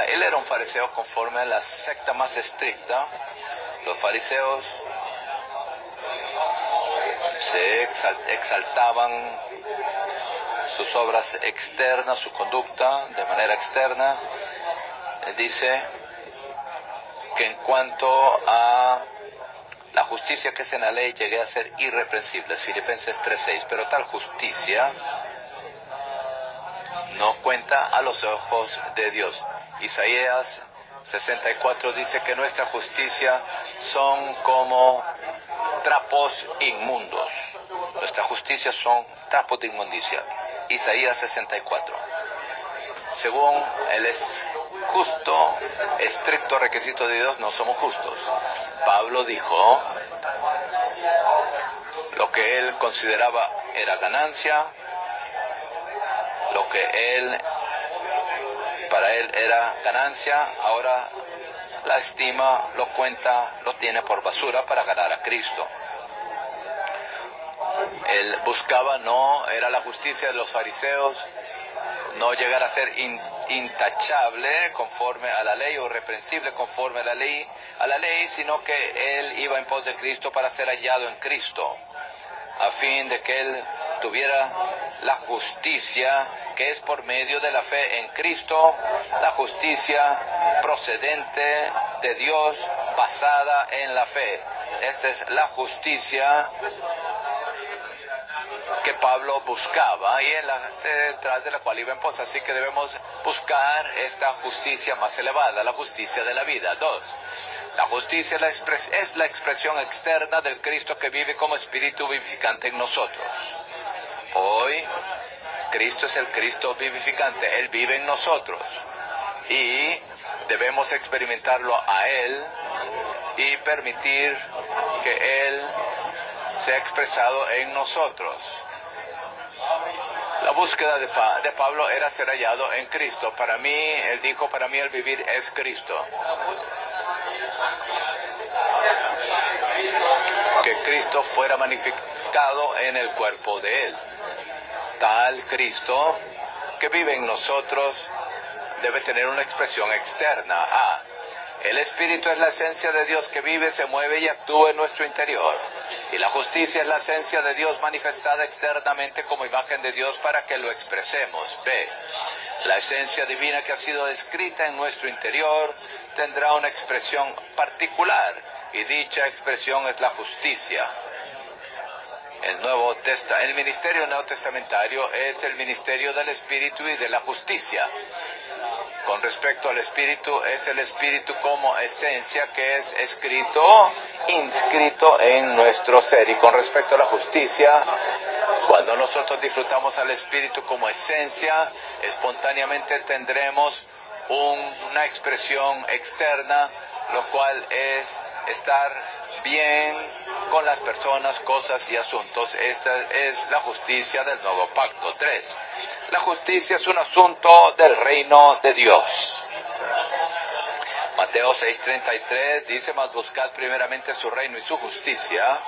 él era un fariseo conforme a la secta más estricta. Los fariseos se exaltaban sus obras externas, su conducta de manera externa. Dice que en cuanto a la justicia que es en la ley llegué a ser irreprensible, Filipenses 3:6, pero tal justicia no cuenta a los ojos de Dios. Isaías 64 dice que nuestra justicia son como trapos inmundos. Nuestra justicia son trapos de inmundicia. Isaías 64. Según el justo, estricto requisito de Dios, no somos justos. Pablo dijo lo que él consideraba era ganancia, lo que para él era ganancia, ahora la estima, lo cuenta, lo tiene por basura para ganar a Cristo. Él buscaba, no era la justicia de los fariseos, no llegar a ser intachable conforme a la ley o irreprensible conforme a la ley, sino que él iba en pos de Cristo para ser hallado en Cristo, a fin de que él tuviera la justicia que es por medio de la fe en Cristo, la justicia procedente de Dios basada en la fe. Esta es la justicia que Pablo buscaba y detrás de la cual iba en pos. Así que debemos buscar esta justicia más elevada, la justicia de la vida. 2. La justicia es la expresión externa del Cristo que vive como espíritu vivificante en nosotros. Hoy, Cristo es el Cristo vivificante. Él vive en nosotros y debemos experimentarlo a Él y permitir que Él sea expresado en nosotros. La búsqueda de Pablo era ser hallado en Cristo. Para mí, él dijo, para mí el vivir es Cristo. Que Cristo fuera magnificado en el cuerpo de Él. Tal Cristo que vive en nosotros debe tener una expresión externa. El Espíritu es la esencia de Dios que vive, se mueve y actúa en nuestro interior. Y la justicia es la esencia de Dios manifestada externamente como imagen de Dios para que lo expresemos. B. La esencia divina que ha sido descrita en nuestro interior tendrá una expresión particular, y dicha expresión es la justicia. El ministerio neotestamentario es el ministerio del Espíritu y de la justicia. Con respecto al Espíritu, es el Espíritu como esencia que es inscrito en nuestro ser. Y con respecto a la justicia, cuando nosotros disfrutamos al Espíritu como esencia, espontáneamente tendremos una expresión externa, lo cual es estar bien con las personas, cosas y asuntos. Esta es la justicia del nuevo pacto. 3. La justicia es un asunto del reino de Dios. Mateo 6:33 dice, mas buscad primeramente su reino y su justicia.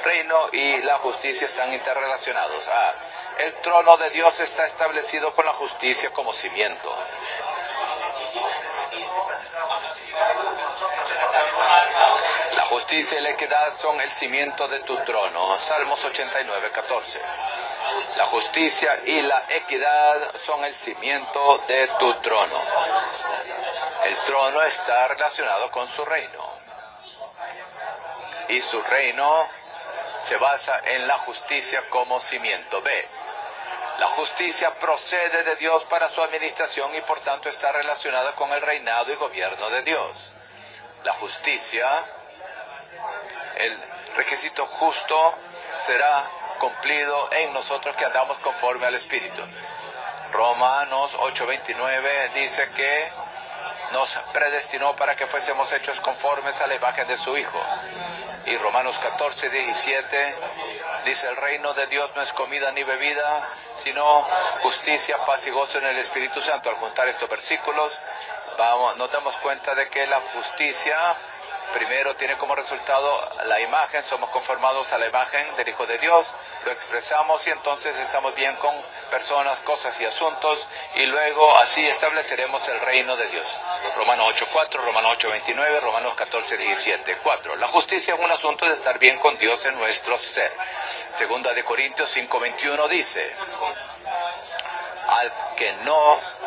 Reino y la justicia están interrelacionados. El trono de Dios está establecido con la justicia como cimiento. La justicia y la equidad son el cimiento de tu trono. Salmos 89:14. La justicia y la equidad son el cimiento de tu trono. El trono está relacionado con su reino. Y su reino se basa en la justicia como cimiento. B. La justicia procede de Dios para su administración y por tanto está relacionada con el reinado y gobierno de Dios. La justicia, el requisito justo, será cumplido en nosotros que andamos conforme al Espíritu. Romanos 8:29 dice que nos predestinó para que fuésemos hechos conformes a la imagen de su Hijo. Y Romanos 14:17 dice, el reino de Dios no es comida ni bebida, sino justicia, paz y gozo en el Espíritu Santo. Al juntar estos versículos, nos damos cuenta de que la justicia primero tiene como resultado la imagen, somos conformados a la imagen del Hijo de Dios, lo expresamos y entonces estamos bien con personas, cosas y asuntos, y luego así estableceremos el reino de Dios. Romanos 8:4, Romanos 8:29, Romanos 14:17. 4. La justicia es un asunto de estar bien con Dios en nuestro ser. Segunda de Corintios 5:21 dice, al que no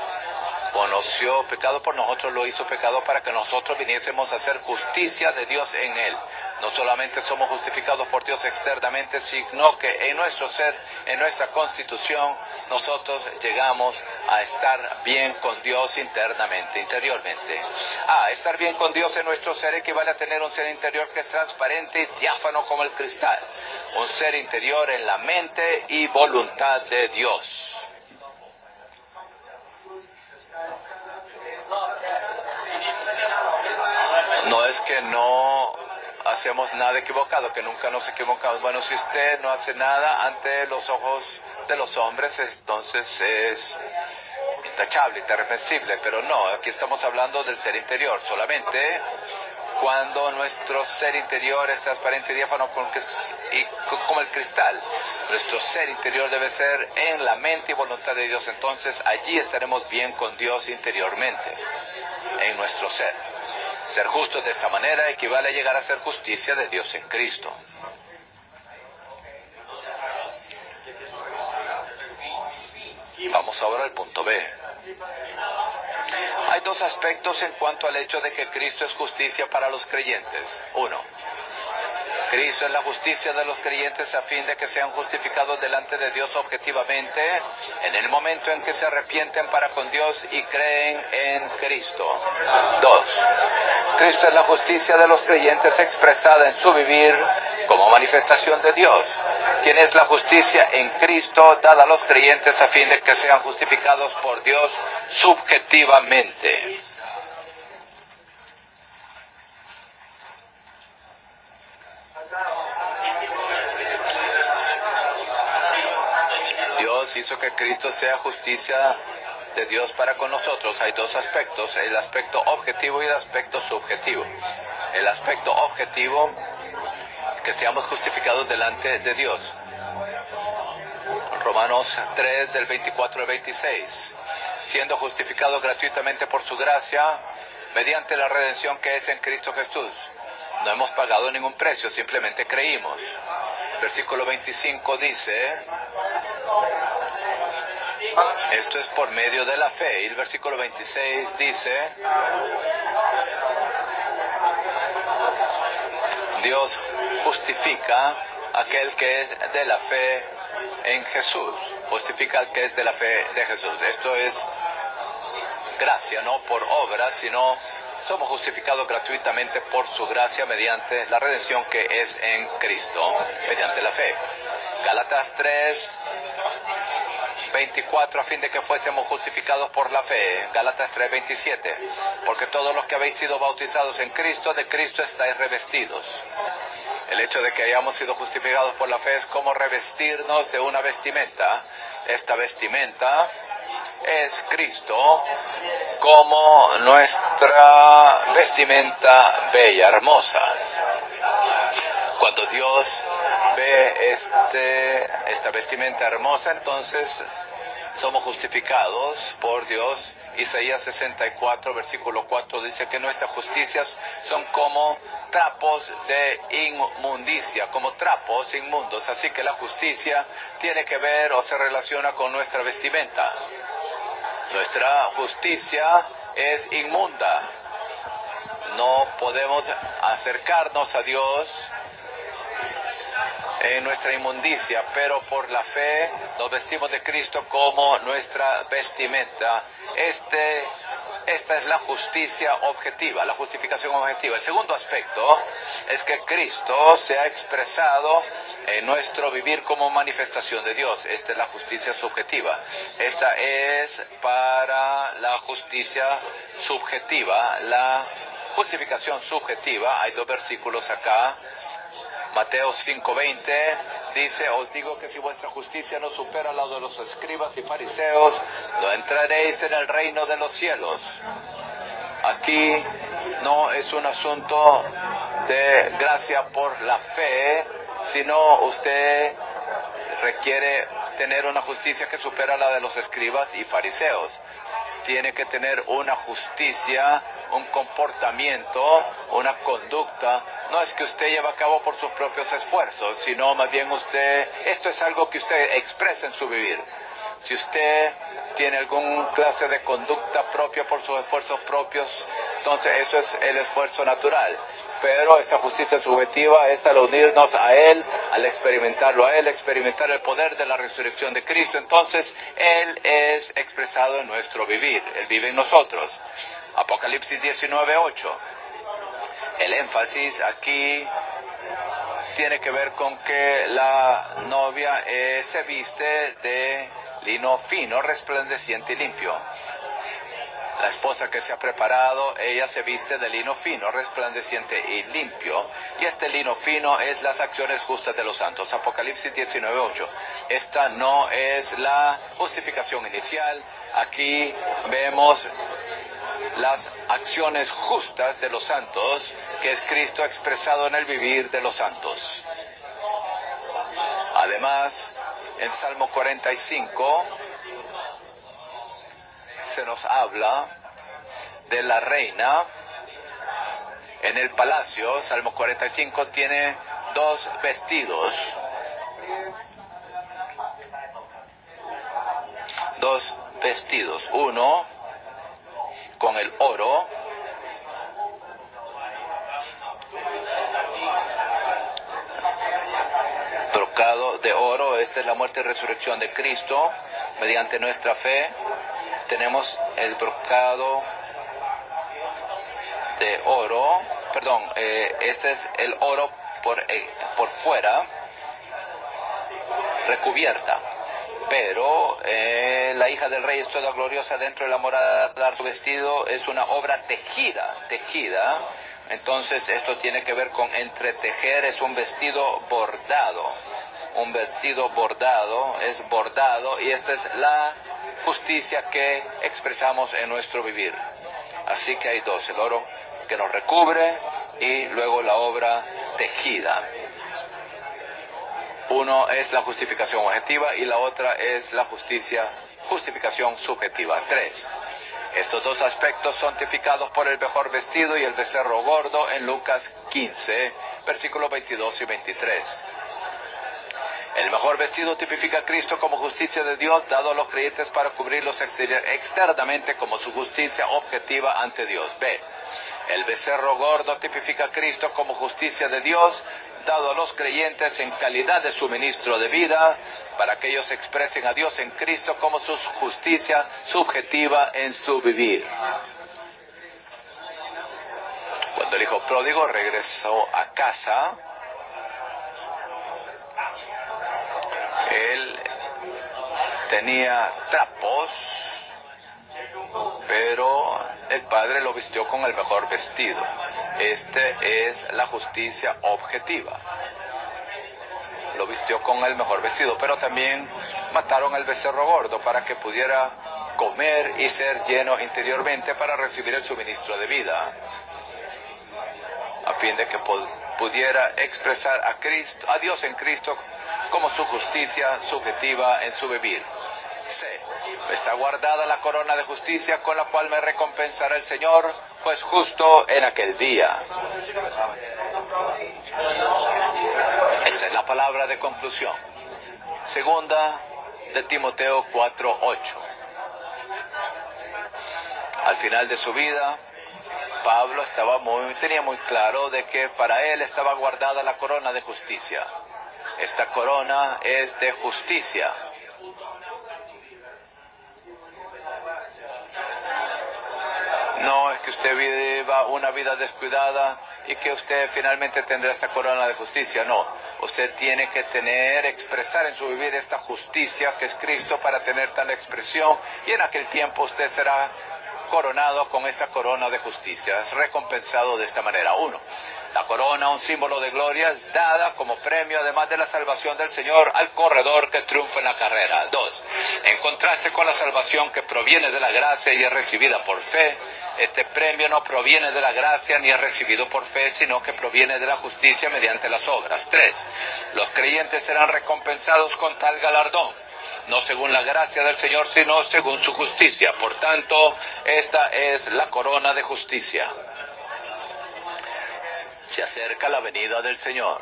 conoció pecado por nosotros, lo hizo pecado para que nosotros viniésemos a hacer justicia de Dios en él. No solamente somos justificados por Dios externamente, sino que en nuestro ser, en nuestra constitución, nosotros llegamos a estar bien con Dios internamente, interiormente. Estar bien con Dios en nuestro ser equivale a tener un ser interior que es transparente y diáfano como el cristal. Un ser interior en la mente y voluntad de Dios. No es que no hacemos nada equivocado, que nunca nos equivocamos. Bueno, si usted no hace nada ante los ojos de los hombres, entonces intachable, irreprensible, pero no, aquí estamos hablando del ser interior. Solamente cuando nuestro ser interior es transparente y diáfano como el cristal, nuestro ser interior debe ser en la mente y voluntad de Dios. Entonces allí estaremos bien con Dios interiormente, en nuestro ser. Ser justos de esta manera equivale a llegar a ser justicia de Dios en Cristo. Vamos ahora al punto B. Hay dos aspectos en cuanto al hecho de que Cristo es justicia para los creyentes. Uno, Cristo es la justicia de los creyentes a fin de que sean justificados delante de Dios objetivamente en el momento en que se arrepienten para con Dios y creen en Cristo. Dos, Cristo es la justicia de los creyentes expresada en su vivir como manifestación de Dios, quien es la justicia en Cristo dada a los creyentes a fin de que sean justificados por Dios subjetivamente. Dios hizo que Cristo sea justicia de Dios para con nosotros. Hay dos aspectos, el aspecto objetivo y el aspecto subjetivo. El aspecto objetivo, que seamos justificados delante de Dios. Romanos 3, del 24 al 26. Siendo justificados gratuitamente por su gracia, mediante la redención que es en Cristo Jesús. No hemos pagado ningún precio, simplemente creímos. Versículo 25 dice, esto es por medio de la fe. Y el versículo 26 dice, Dios justifica a aquel que es de la fe en Jesús. Justifica al que es de la fe de Jesús. Esto es gracia, no por obras, sino somos justificados gratuitamente por su gracia mediante la redención que es en Cristo, mediante la fe. Gálatas 3, 24, a fin de que fuésemos justificados por la fe. Gálatas 3, 27. Porque todos los que habéis sido bautizados en Cristo, de Cristo estáis revestidos. El hecho de que hayamos sido justificados por la fe es como revestirnos de una vestimenta. Esta vestimenta es Cristo como nuestra vestimenta bella, hermosa. Cuando Dios ve esta vestimenta hermosa, entonces somos justificados por Dios. Isaías 64, versículo 4 dice que nuestras justicias son como trapos de inmundicia, como trapos inmundos. Así que la justicia tiene que ver o se relaciona con nuestra vestimenta. Nuestra justicia es inmunda. No podemos acercarnos a Dios en nuestra inmundicia, pero por la fe nos vestimos de Cristo como nuestra vestimenta. Esta es la justicia objetiva, la justificación objetiva. El segundo aspecto es que Cristo se ha expresado en nuestro vivir como manifestación de Dios. Esta es la justicia subjetiva. Esta es para la justicia subjetiva, la justificación subjetiva. Hay dos versículos acá. Mateo 5:20 dice, os digo que si vuestra justicia no supera la de los escribas y fariseos, no entraréis en el reino de los cielos. Aquí no es un asunto de gracia por la fe, sino usted requiere tener una justicia que supera la de los escribas y fariseos. Tiene que tener una justicia, un comportamiento, una conducta. No es que usted lleve a cabo por sus propios esfuerzos, sino más bien esto es algo que usted expresa en su vivir. Si usted tiene alguna clase de conducta propia por sus esfuerzos propios, entonces eso es el esfuerzo natural. Pero esta justicia subjetiva es al unirnos a Él, al experimentarlo a Él, experimentar el poder de la resurrección de Cristo. Entonces, Él es expresado en nuestro vivir. Él vive en nosotros. Apocalipsis 19:8. El énfasis aquí tiene que ver con que la novia se viste de lino fino, resplandeciente y limpio. La esposa que se ha preparado, ella se viste de lino fino, resplandeciente y limpio. Y este lino fino es las acciones justas de los santos. Apocalipsis 19:8. Esta no es la justificación inicial. Aquí vemos las acciones justas de los santos, que es Cristo expresado en el vivir de los santos. Además, en Salmo 45 se nos habla de la reina en el palacio. Salmo 45 tiene dos vestidos. Dos vestidos. Uno con el oro, brocado de oro. Esta es la muerte y resurrección de Cristo. Mediante nuestra fe tenemos el brocado de oro, este es el oro por fuera, recubierta. Pero la hija del rey es toda gloriosa dentro de la morada. Su vestido es una obra tejida. Entonces esto tiene que ver con entretejer. Es un vestido bordado. Un vestido bordado, es bordado, y esta es la justicia que expresamos en nuestro vivir. Así que hay dos: el oro que nos recubre y luego la obra tejida. Uno es la justificación objetiva y la otra es la justificación subjetiva. 3. Estos dos aspectos son tipificados por el mejor vestido y el becerro gordo en Lucas 15, versículos 22 y 23. El mejor vestido tipifica a Cristo como justicia de Dios, dado a los creyentes para cubrirlos externamente como su justicia objetiva ante Dios. B. El becerro gordo tipifica a Cristo como justicia de Dios, dado a los creyentes en calidad de suministro de vida, para que ellos expresen a Dios en Cristo como su justicia subjetiva en su vivir. Cuando el hijo pródigo regresó a casa, él tenía trapos, pero el padre lo vistió con el mejor vestido. Este es la justicia objetiva. Lo vistió con el mejor vestido, pero también mataron al becerro gordo para que pudiera comer y ser lleno interiormente para recibir el suministro de vida, a fin de que pudiera expresar a Dios en Cristo como su justicia subjetiva en su vivir. C. Está guardada la corona de justicia con la cual me recompensará el Señor, pues justo en aquel día. Esta es la palabra de conclusión. Segunda de Timoteo 4:8. Al final de su vida, Pablo tenía muy claro de que para él estaba guardada la corona de justicia. Esta corona es de justicia. No es que usted viva una vida descuidada y que usted finalmente tendrá esta corona de justicia. No, usted tiene que expresar en su vivir esta justicia que es Cristo para tener tal expresión, y en aquel tiempo usted será coronado con esta corona de justicia. Es recompensado de esta manera. 1. La corona, un símbolo de gloria, es dada como premio, además de la salvación del Señor, al corredor que triunfa en la carrera. 2. En contraste con la salvación que proviene de la gracia y es recibida por fe, este premio no proviene de la gracia ni es recibido por fe, sino que proviene de la justicia mediante las obras. 3. Los creyentes serán recompensados con tal galardón, no según la gracia del Señor, sino según su justicia. Por tanto, esta es la corona de justicia. Se acerca la venida del Señor.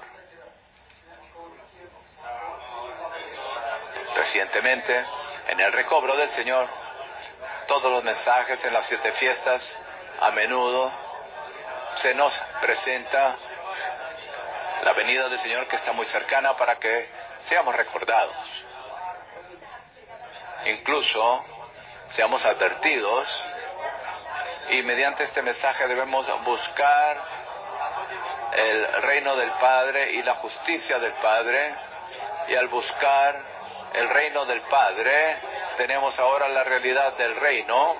Recientemente, en el recobro del Señor, todos los mensajes en las 7 fiestas, a menudo se nos presenta la venida del Señor, que está muy cercana, para que seamos recordados. Incluso seamos advertidos, y mediante este mensaje debemos buscar el reino del Padre y la justicia del Padre, y al buscar el reino del Padre tenemos ahora la realidad del reino,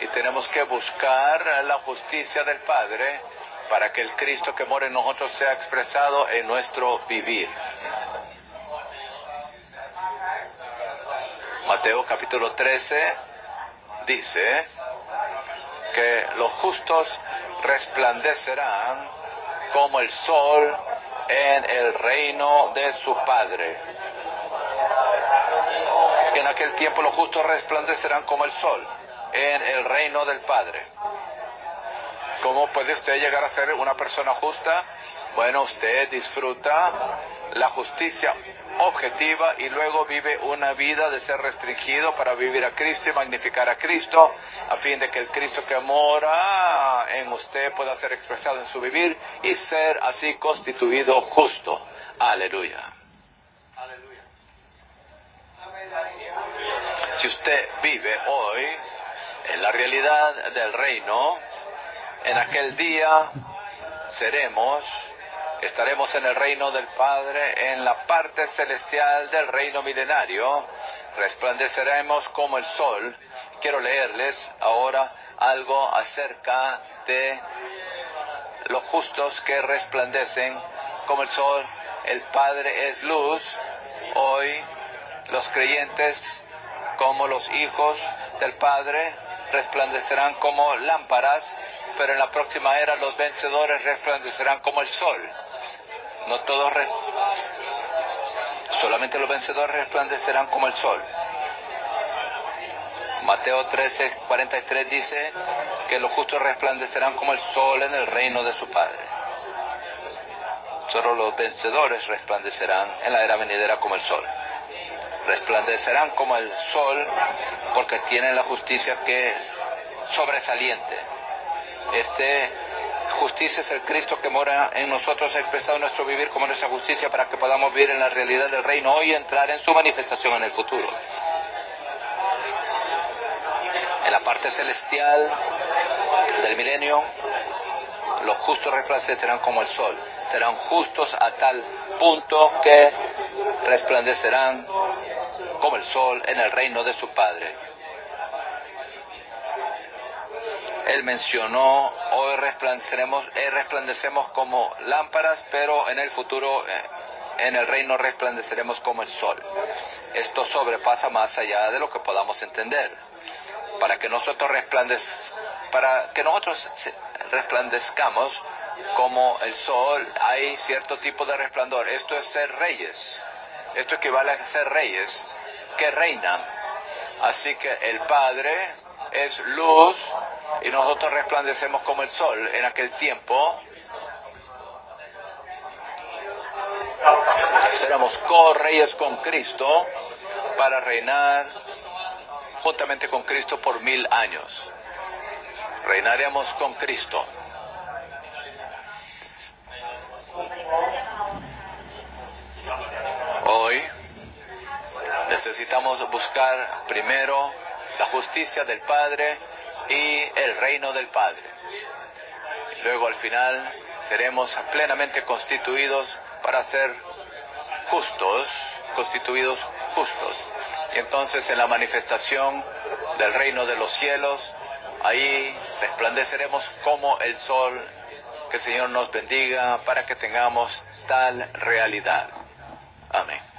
y tenemos que buscar la justicia del Padre para que el Cristo que mora en nosotros sea expresado en nuestro vivir. Mateo capítulo 13 dice que los justos resplandecerán como el sol en el reino de su Padre. En aquel tiempo los justos resplandecerán como el sol en el reino del Padre. ¿Cómo puede usted llegar a ser una persona justa? Bueno, usted disfruta la justicia objetiva y luego vive una vida de ser restringido para vivir a Cristo y magnificar a Cristo, a fin de que el Cristo que mora en usted pueda ser expresado en su vivir y ser así constituido justo. Aleluya. Si usted vive hoy en la realidad del reino, en aquel día estaremos en el reino del Padre, en la parte celestial del reino milenario, resplandeceremos como el sol. Quiero leerles ahora algo acerca de los justos que resplandecen como el sol. El Padre es luz. Hoy los creyentes, como los hijos del Padre, resplandecerán como lámparas, pero en la próxima era los vencedores resplandecerán como el sol. No todos, solamente los vencedores resplandecerán como el sol. Mateo 13:43 dice que los justos resplandecerán como el sol en el reino de su Padre. Solo los vencedores resplandecerán en la era venidera como el sol. Resplandecerán como el sol porque tienen la justicia que es sobresaliente. Justicia es el Cristo que mora en nosotros, expresado en nuestro vivir como nuestra justicia, para que podamos vivir en la realidad del reino hoy y entrar en su manifestación en el futuro. En la parte celestial del milenio, los justos resplandecerán como el sol. Serán justos a tal punto que resplandecerán como el sol en el reino de su Padre. Él mencionó, hoy resplandecemos como lámparas, pero en el futuro, en el reino resplandeceremos como el sol. Esto sobrepasa más allá de lo que podamos entender. Para que nosotros resplandezcamos como el sol, hay cierto tipo de resplandor. Esto es ser reyes. Esto equivale a ser reyes que reinan. Así que el Padre es luz y nosotros resplandecemos como el sol. En aquel tiempo seremos co-reyes con Cristo para reinar juntamente con Cristo por 1000 años. Reinaremos con Cristo. Hoy necesitamos buscar primero la justicia del Padre y el reino del Padre. Luego al final seremos plenamente constituidos para ser constituidos justos. Y entonces en la manifestación del reino de los cielos, ahí resplandeceremos como el sol. Que el Señor nos bendiga para que tengamos tal realidad. Amén.